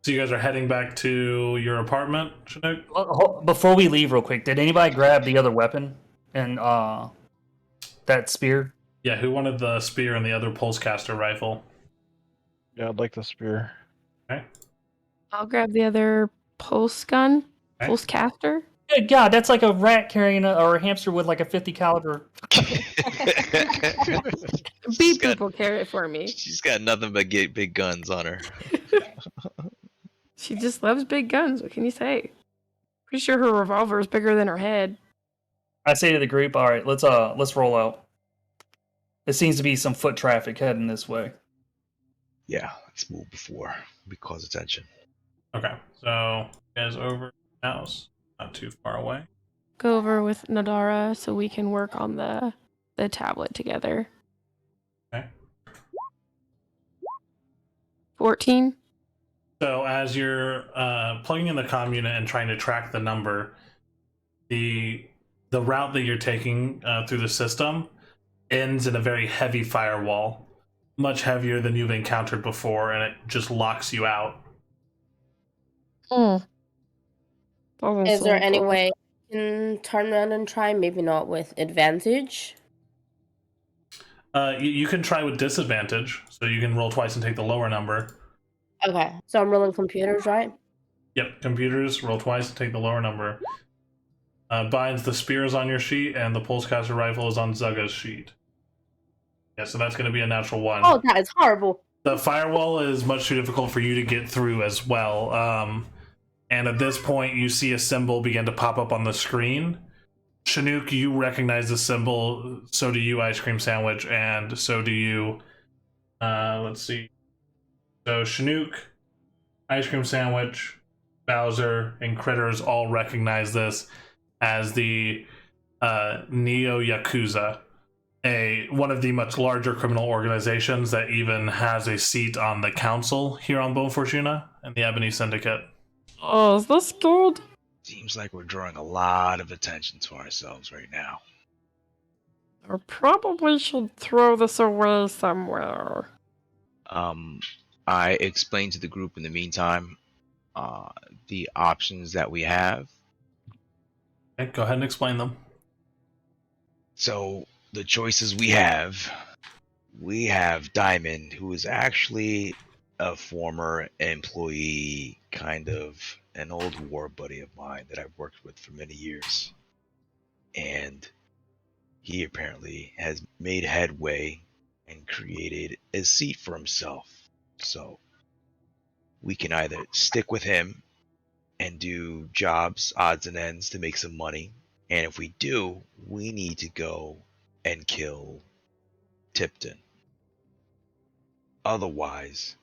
So you guys are heading back to your apartment, SHINUK? Before we leave real quick, did anybody grab the other weapon and that spear? Yeah, who wanted the spear and the other pulsecaster rifle? Yeah, I'd like the spear. Okay. I'll grab the other pulse gun. Okay. Pulse caster. Good God, that's like a rat carrying or a hamster with like a 50 caliber. Beep Boop will carry it for me. She's got nothing but big guns on her. She just loves big guns. What can you say? Pretty sure her revolver is bigger than her head. I say to the group, all right, let's roll out. There seems to be some foot traffic heading this way. Yeah, let's move before we cause attention. Okay, so you guys over the house, not too far away. Go over with NODARO so we can work on the tablet together. Okay. 14. So as you're plugging in the comm unit and trying to track the number, the route that you're taking through the system ends in a very heavy firewall, much heavier than you've encountered before, and it just locks you out. Is there any way you can turn around and try? Maybe not with advantage. You can try with disadvantage, so you can roll twice and take the lower number. Okay, so I'm rolling computers, right? Yep, computers, roll twice and take the lower number. Binds, the spear is on your sheet, and the pulsecaster rifle is on ZUGA's sheet. Yeah, so that's going to be a natural 1. Oh, that is horrible. The firewall is much too difficult for you to get through as well. And at this point, you see a symbol begin to pop up on the screen. SHINUK, you recognize the symbol. So do you, Ice Cream Sandwich, and so do you. Let's see. So SHINUK, Ice Cream Sandwich, BOWZER, and KIDDERZ all recognize this as the Neo Yakuza, one of the much larger criminal organizations that even has a seat on the council here on Bone Fortuna and the Ebony Syndicate. Oh, is this good? Seems like we're drawing a lot of attention to ourselves right now. I probably should throw this away somewhere. I explained to the group in the meantime the options that we have. Okay, go ahead and explain them. So the choices we have Diamond, who is actually a former employee, kind of an old war buddy of mine that I've worked with for many years. And he apparently has made headway and created a seat for himself. So we can either stick with him and do jobs, odds and ends to make some money. And if we do, we need to go and kill Tipton. Otherwise,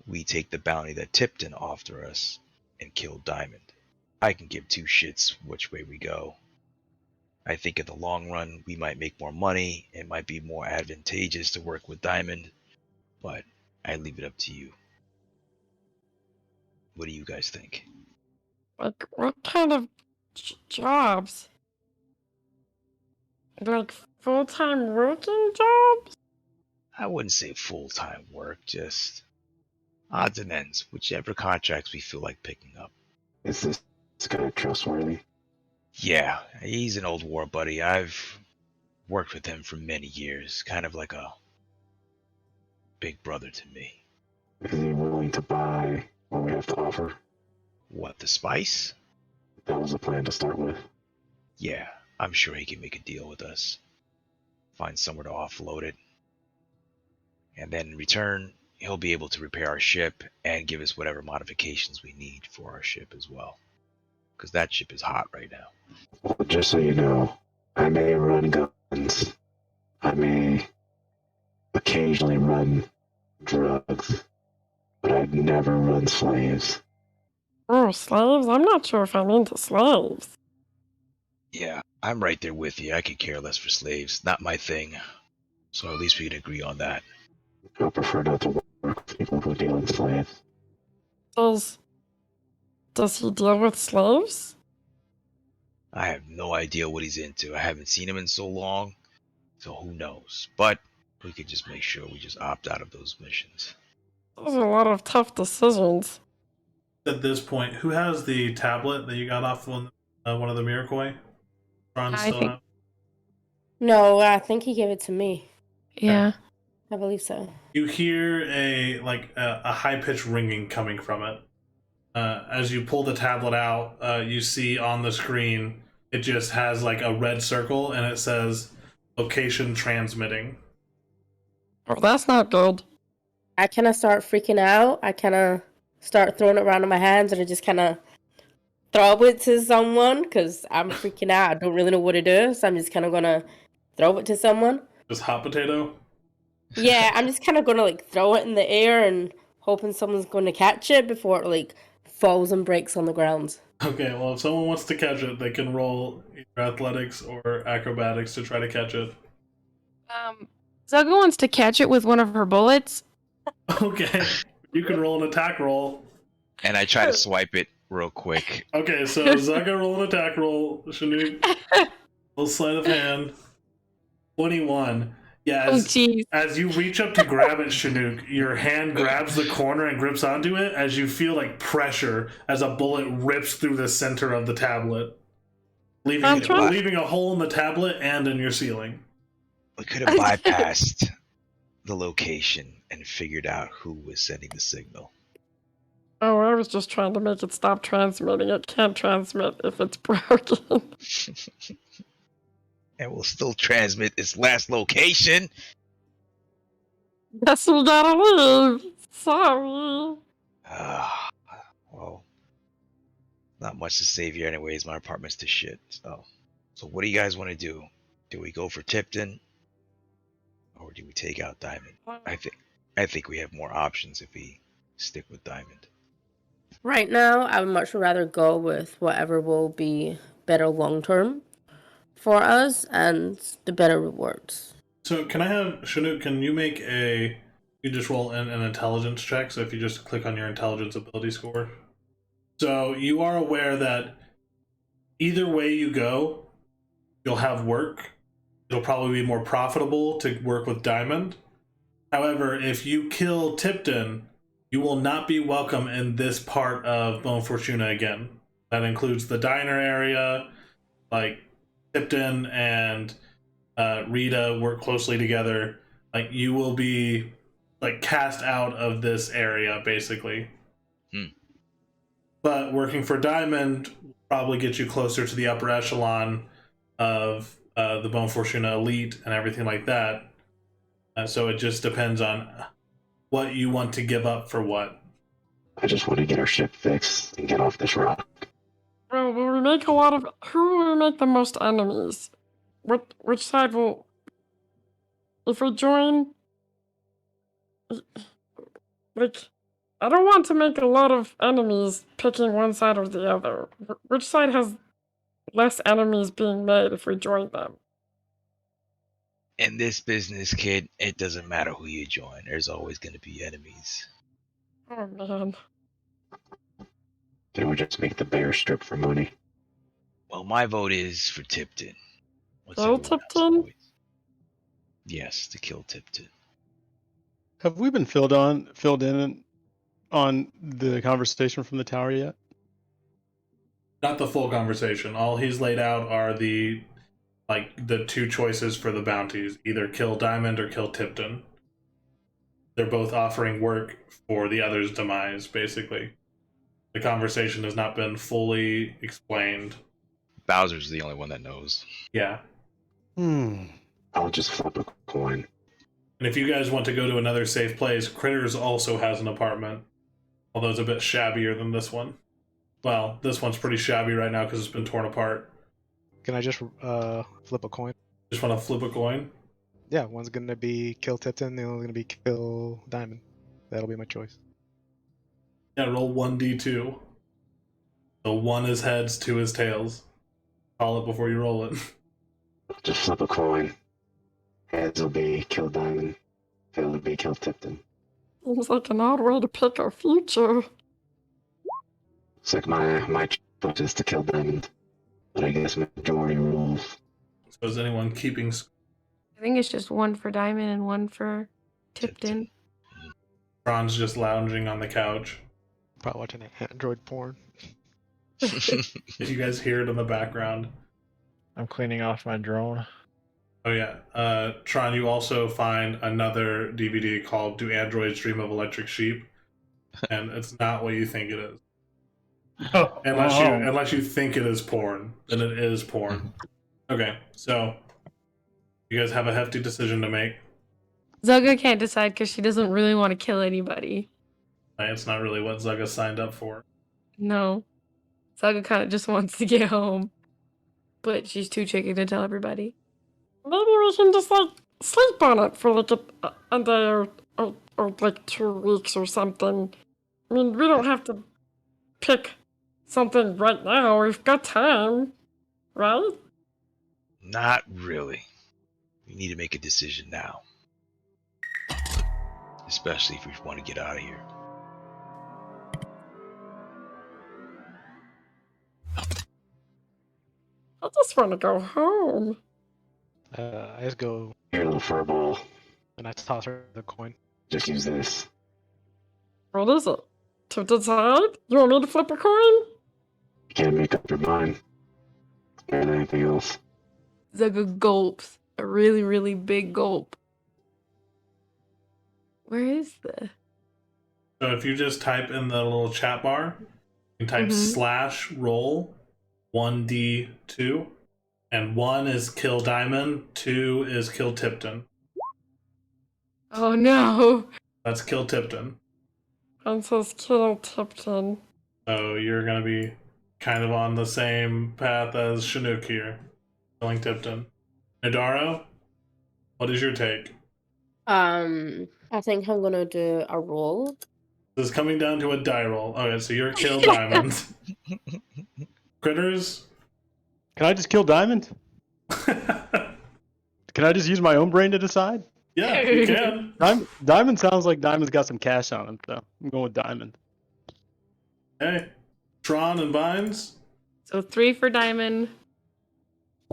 we take the bounty that Tipton offered us and kill Diamond. I can give two shits which way we go. I think in the long run, we might make more money. It might be more advantageous to work with Diamond, but I leave it up to you. What do you guys think? Like, what kind of jobs? Like, full-time working jobs? I wouldn't say full-time work, just odds and ends, whichever contracts we feel like picking up. Is this guy trustworthy? Yeah, he's an old war buddy. I've worked with him for many years, kind of like a big brother to me. Is he willing to buy what we have to offer? What, the spice? That was the plan to start with. Yeah, I'm sure he can make a deal with us. Find somewhere to offload it. And then in return, he'll be able to repair our ship and give us whatever modifications we need for our ship as well. Because that ship is hot right now. Well, just so you know, I may run guns. I may occasionally run drugs. But I'd never run slaves. Oh, slaves? I'm not sure if I'm into slaves. Yeah, I'm right there with you. I could care less for slaves. Not my thing. So at least we can agree on that. I prefer not to work with people who deal in slaves. Does he deal with slaves? I have no idea what he's into. I haven't seen him in so long, so who knows. But we could just make sure we just opt out of those missions. Those are a lot of tough decisions. At this point, who has the tablet that you got off one of the Mirakoi? TRON I still think- have? No, I think he gave it to me. Yeah. I believe so. You hear a high-pitched ringing coming from it. As you pull the tablet out, you see on the screen it just has like a red circle and it says location transmitting. Oh, that's not good. I kind of start freaking out. I kind of start throwing it around in my hands and I just kind of throw it to someone because I'm freaking out. I don't really know what it is. I'm just kind of going to throw it to someone. Just hot potato? Yeah, I'm just kind of going to like throw it in the air and hoping someone's going to catch it before it like falls and breaks on the ground. Okay, well, if someone wants to catch it, they can roll either athletics or acrobatics to try to catch it. ZUGA wants to catch it with one of her bullets. Okay, you can roll an attack roll. And I try to swipe it real quick. Okay, so ZUGA roll an attack roll. SHINUK, little sleight of hand. 21. Yeah, as you reach up to grab it, SHINUK, your hand grabs the corner and grips onto it as you feel like pressure as a bullet rips through the center of the tablet, leaving a hole in the tablet and in your ceiling. We could have bypassed the location and figured out who was sending the signal. Oh, I was just trying to make it stop transmitting. It can't transmit if it's broken. And we'll still transmit its last location. Guess we gotta leave. Sorry. Well, not much to save here anyways. My apartment's to shit. So what do you guys want to do? Do we go for Tipton? Or do we take out Diamond? I think we have more options if we stick with Diamond. Right now, I would much rather go with whatever will be better long term for us and the better rewards. So can I have SHINUK? Can you make you just roll an intelligence check? So if you just click on your intelligence ability score. So you are aware that either way you go, you'll have work. It'll probably be more profitable to work with Diamond. However, if you kill Tipton, you will not be welcome in this part of Bone Fortuna again. That includes the diner area. Like, Tipton and Rita work closely together. Like, you will be like cast out of this area, basically. But working for Diamond will probably get you closer to the upper echelon of the Bone Fortuna Elite and everything like that. So it just depends on what you want to give up for what. I just want to get our ship fixed and get off this rock. Well, will we make who will make the most enemies? Which side will... If we join... Like, I don't want to make a lot of enemies picking one side or the other. Which side has less enemies being made if we join them? In this business, kid, it doesn't matter who you join. There's always going to be enemies. Oh, man. Can we just make the bear strip for money? Well, my vote is for Tipton. What's Kill everyone else's Tipton? vote? Yes, to kill Tipton. Have we been filled in on the conversation from the tower yet? Not the full conversation. All he's laid out are the two choices for the bounties. Either kill Diamond or kill Tipton. They're both offering work for the other's demise, basically. The conversation has not been fully explained. BOWZER's the only one that knows. Yeah. I'll just flip a coin. And if you guys want to go to another safe place, KIDDERZ also has an apartment. Although it's a bit shabbier than this one. Well, this one's pretty shabby right now because it's been torn apart. Can I just flip a coin? Just want to flip a coin? Yeah, one's gonna be kill Tipton, the other's gonna be kill Diamond. That'll be my choice. Yeah, roll 1d2. So 1 is heads, 2 is tails. Call it before you roll it. Just flip a coin. Heads will be kill Diamond. Tails will be kill Tipton. Seems like an odd way to pick our future. It's like my choice is to kill Diamond. But I guess majority rules. So is anyone keeping... I think it's just 1 for Diamond and 1 for Tipton. TRON's just lounging on the couch. Probably watching Android porn. If you guys hear it in the background. I'm cleaning off my drone. Oh yeah. TRON, you also find another DVD called Do Androids Dream of Electric Sheep? And it's not what you think it is. Unless you think it is porn, then it is porn. Okay, so you guys have a hefty decision to make. ZUGA can't decide because she doesn't really want to kill anybody. It's not really what ZUGA signed up for. No. ZUGA kind of just wants to get home. But she's too chicken to tell everybody. Maybe we can just, like, sleep on it for, like, a day or like 2 weeks or something. I mean, we don't have to pick something right now. We've got time, right? Not really. We need to make a decision now. Especially if we want to get out of here. I just want to go home. I just go Here, little furball. and I toss her the coin. Just use this. What is it? To decide? You want me to flip a coin? You can't make up your mind. Better than anything else. ZUGA gulps. a really, really big gulp. Where is the? So if you just type in the little chat bar, you can type /roll 1d2, and 1 is kill Diamond, 2 is kill Tipton. Oh no! That's kill Tipton. And says kill Tipton. So you're gonna be kind of on the same path as SHINUK here, killing Tipton. NODARO, what is your take? I think I'm gonna do a roll. This is coming down to a die roll. Okay, so you're kill Diamond. Critters? Can I just kill Diamond? Can I just use my own brain to decide? Yeah, you can. Diamond sounds like Diamond's got some cash on him, so I'm going with Diamond. Hey, Tron and Vines? So 3 for Diamond,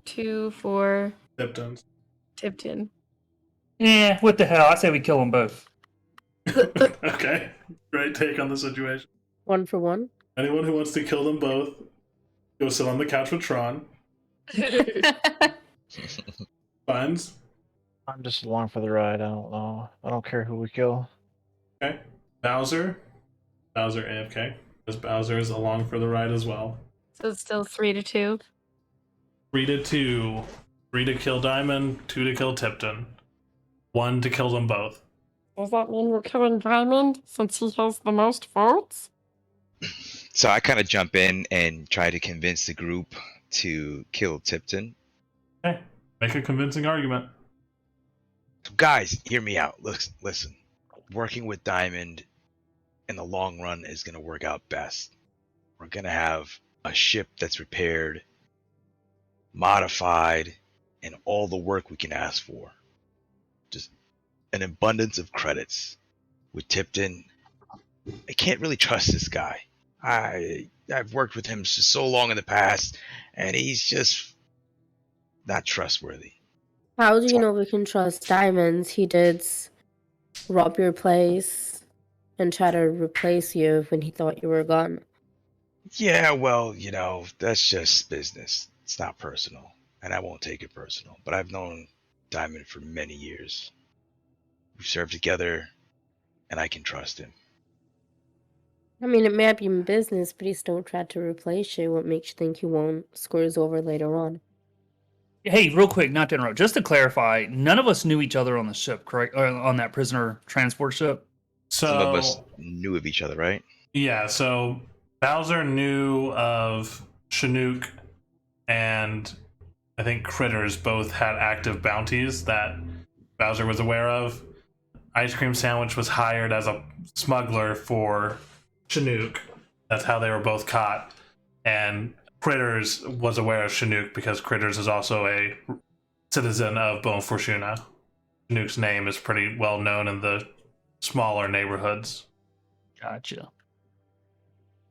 2 for Tipton. Yeah, what the hell? I say we kill them both. Okay, great take on the situation. 1 for 1. Anyone who wants to kill them both, go sit on the couch with Tron. Vines? I'm just along for the ride. I don't know. I don't care who we kill. Okay. Bowser? Bowser AFK. Because Bowser is along for the ride as well. So it's still 3-2. 3-2. 3 to kill Diamond, 2 to kill Tipton. 1 to kill them both. Does that mean we're killing Diamond since he has the most votes? So I kind of jump in and try to convince the group to kill Tipton. Okay. Make a convincing argument. So guys, hear me out. Listen. Working with Diamond in the long run is going to work out best. We're going to have a ship that's repaired, modified, and all the work we can ask for. Just an abundance of credits. With Tipton, I can't really trust this guy. I've worked with him so long in the past, and he's just not trustworthy. How do you know we can trust Diamonds? He did rob your place and try to replace you when he thought you were gone. Yeah, well, that's just business. It's not personal, and I won't take it personal. But I've known Diamond for many years. We've served together, and I can trust him. I mean, it may be in business, but he still tried to replace you. What makes you think he won't screw us over later on? Hey, real quick, not to interrupt. Just to clarify, none of us knew each other on the ship, correct? Or on that prisoner transport ship. So, some of us knew of each other, right? Yeah, so Bowser knew of SHINUK, and I think Critters both had active bounties that Bowser was aware of. Ice Cream Sandwich was hired as a smuggler for SHINUK. That's how they were both caught. And Critters was aware of SHINUK because Critters is also a citizen of Bon Fortuna. SHINUK's name is pretty well known in the smaller neighborhoods. Gotcha.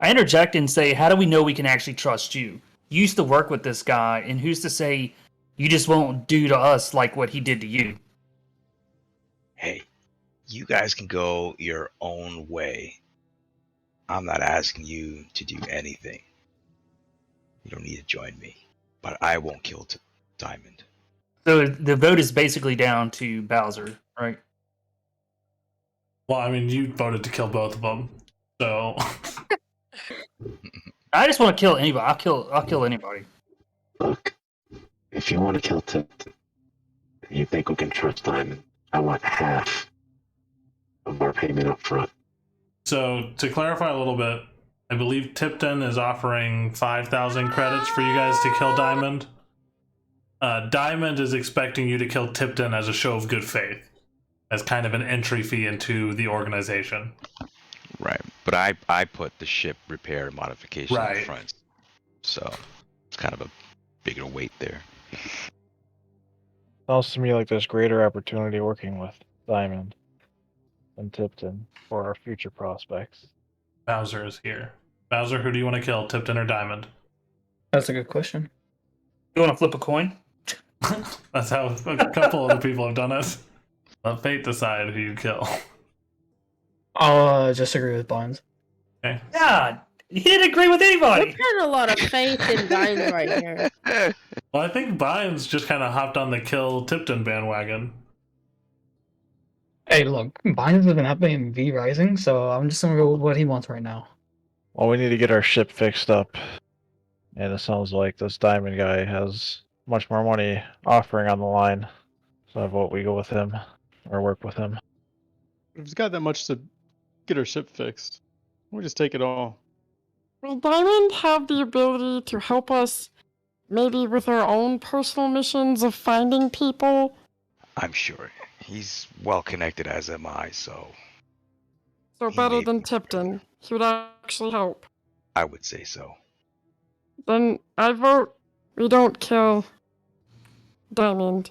I interject and say, how do we know we can actually trust you? You used to work with this guy, and who's to say you just won't do to us like what he did to you? Hey, you guys can go your own way. I'm not asking you to do anything. You don't need to join me, but I won't kill Diamond. So the vote is basically down to Bowser, right? Well, I mean, you voted to kill both of them, so... I just want to kill anybody. I'll kill anybody. Look, if you want to kill Tipton, and you think we can trust Diamond, I want half of our payment up front. So, to clarify a little bit, I believe Tipton is offering 5,000 credits for you guys to kill Diamond. Diamond is expecting you to kill Tipton as a show of good faith, as kind of an entry fee into the organization. Right, but I put the ship repair modification Right. in front, so it's kind of a bigger weight there. Sounds to me like there's greater opportunity working with Diamond than Tipton for our future prospects. Bowser is here. Bowser, who do you want to kill, Tipton or Diamond? That's a good question. You want to flip a coin? That's how a couple other people have done it. Let fate decide who you kill. I'll just agree with Bonds. Okay. Yeah, He didn't agree with We're anybody. putting a lot of faith in Vines right here. Well, I think Vines just kind of hopped on the kill Tipton bandwagon. Hey, look, Binds with an happening in V Rising, so I'm just gonna go with what he wants right now. Well, we need to get our ship fixed up. And it sounds like this diamond guy has much more money offering on the line. So I vote we go with him or work with him. If he's got that much to get our ship fixed, we'll just take it all. Will Diamond have the ability to help us, maybe with our own personal missions of finding people? I'm sure. He's well connected, as am I, so So He better may- than Tipton. He would actually help. I would say so. Then I vote we don't kill Diamond.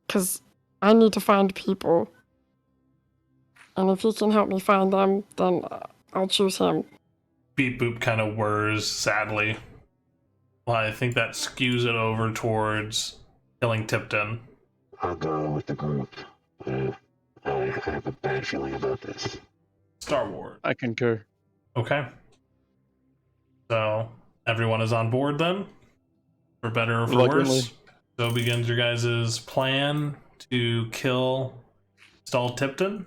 Because I need to find people. And if he can help me find them, then I'll choose him. Beep Boop kind of whirs sadly. Well, I think that skews it over towards killing Tipton. I'll go with the group. I have a bad feeling about this. Star Wars. I concur. Okay. So, everyone is on board then? For better or for Reluctantly. worse? So begins your guys' plan to kill Stall Tipton,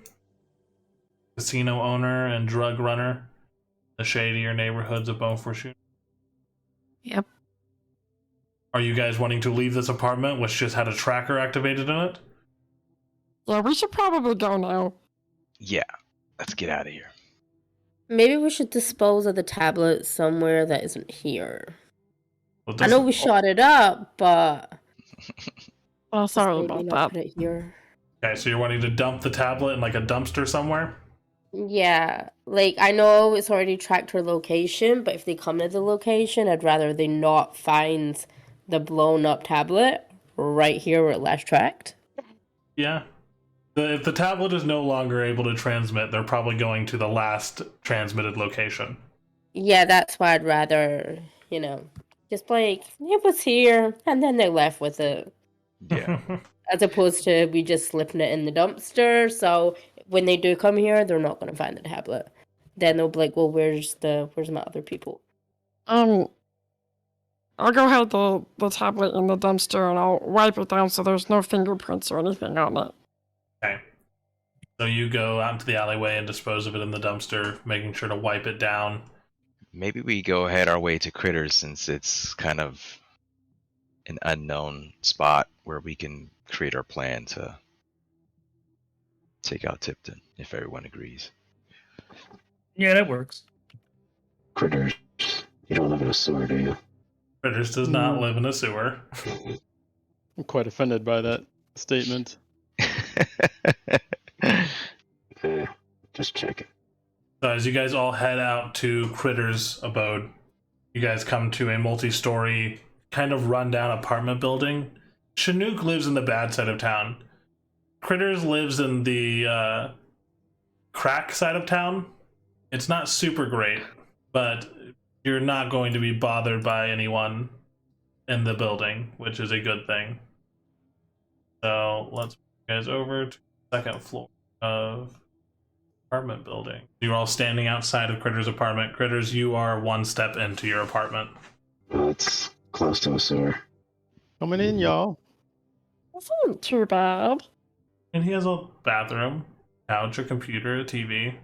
casino owner and drug runner, the shadier neighborhoods of Beaufort. Yep. Are you guys wanting to leave this apartment, which just had a tracker activated in it? Yeah, we should probably go now. Yeah, let's get out of here. Maybe we should dispose of the tablet somewhere that isn't here. Well, I know we shot it up, but Oh, sorry maybe about not that. put it here. Okay, so you're wanting to dump the tablet in like a dumpster somewhere? Yeah, like I know it's already tracked her location, but if they come to the location, I'd rather they not find the blown up tablet right here where it last tracked. Yeah. If the tablet is no longer able to transmit, they're probably going to the last transmitted location. Yeah, that's why I'd rather, just like, it was here, and then they left with it. Yeah. As opposed to we just slipping it in the dumpster, so when they do come here, they're not going to find the tablet. Then they'll be like, well, where's my other people? I'll go hide the tablet in the dumpster and I'll wipe it down so there's no fingerprints or anything on it. Okay. So you go out into the alleyway and dispose of it in the dumpster, making sure to wipe it down. Maybe we go head our way to KIDDERZ since it's kind of an unknown spot where we can create our plan to take out Tipton, if everyone agrees. Yeah, that works. Critters. You don't live in a sewer, do you? KIDDERZ does not live in a sewer. I'm quite offended by that statement. Just checking. So as you guys all head out to KIDDERZ abode, you guys come to a multi-story, kind of rundown apartment building. SHINUK lives in the bad side of town. KIDDERZ lives in the crack side of town. It's not super great, but you're not going to be bothered by anyone in the building, which is a good thing. So let's move you guys over to the second floor of apartment building. You're all standing outside of KIDDERZ apartment. KIDDERZ, you are one step into your apartment. Well, it's close to a sewer. Coming in, y'all. This isn't too bad. And he has a bathroom, couch, a computer, a TV.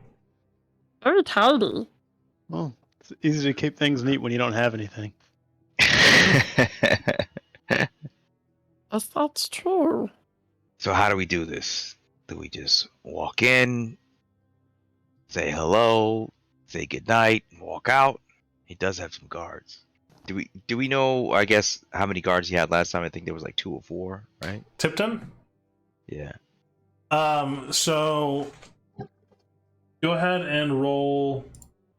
Very tidy. Well, it's easy to keep things neat when you don't have anything. Yes, that's true. So how do we do this? Do we just walk in, say hello, say goodnight, and walk out? He does have some guards. Do we know, I guess, how many guards he had last time? I think there was like 2 or 4, right? Tipton? Yeah. So go ahead and roll.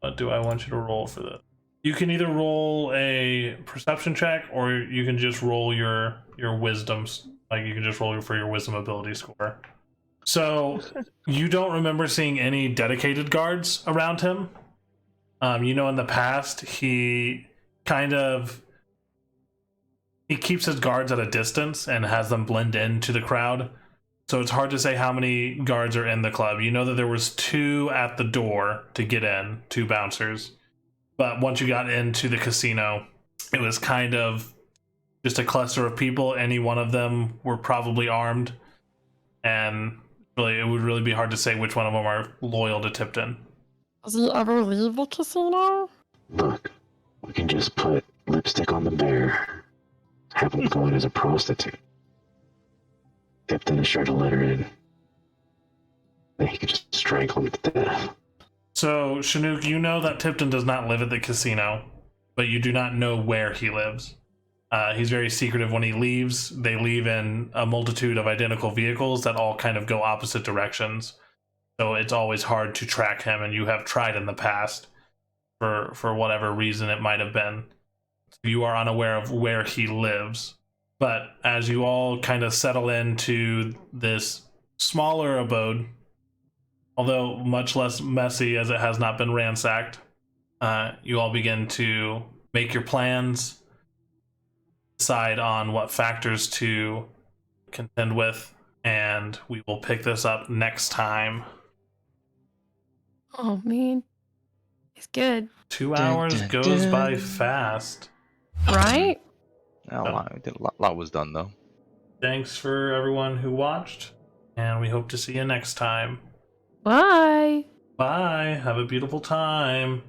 What do I want you to roll for this? You can either roll a perception check, or you can just roll your wisdoms. Like you can just roll for your wisdom ability score. So you don't remember seeing any dedicated guards around him. In the past he keeps his guards at a distance and has them blend into the crowd. So it's hard to say how many guards are in the club. You know that there was 2 at the door to get in, 2 bouncers. But once you got into the casino, it was kind of just a cluster of people. Any one of them were probably armed, and really, it would really be hard to say which one of them are loyal to Tipton. Does he ever leave the casino? Look, we can just put lipstick on the bear. Have him go in as a prostitute. Tipton is sure to let her in. Then he could just strangle him to death. So, SHINUK, you know that Tipton does not live at the casino, but you do not know where he lives. He's very secretive when he leaves. They leave in a multitude of identical vehicles that all kind of go opposite directions. So it's always hard to track him, and you have tried in the past for whatever reason it might have been. You are unaware of where he lives. But as you all kind of settle into this smaller abode, although much less messy as it has not been ransacked, you all begin to make your plans, decide on what factors to contend with, and we will pick this up next time. Oh man, it's good, 2 hours goes by fast. right? A lot was done, though. Thanks for everyone who watched, and we hope to see you next time. Bye. Bye. Have a beautiful time.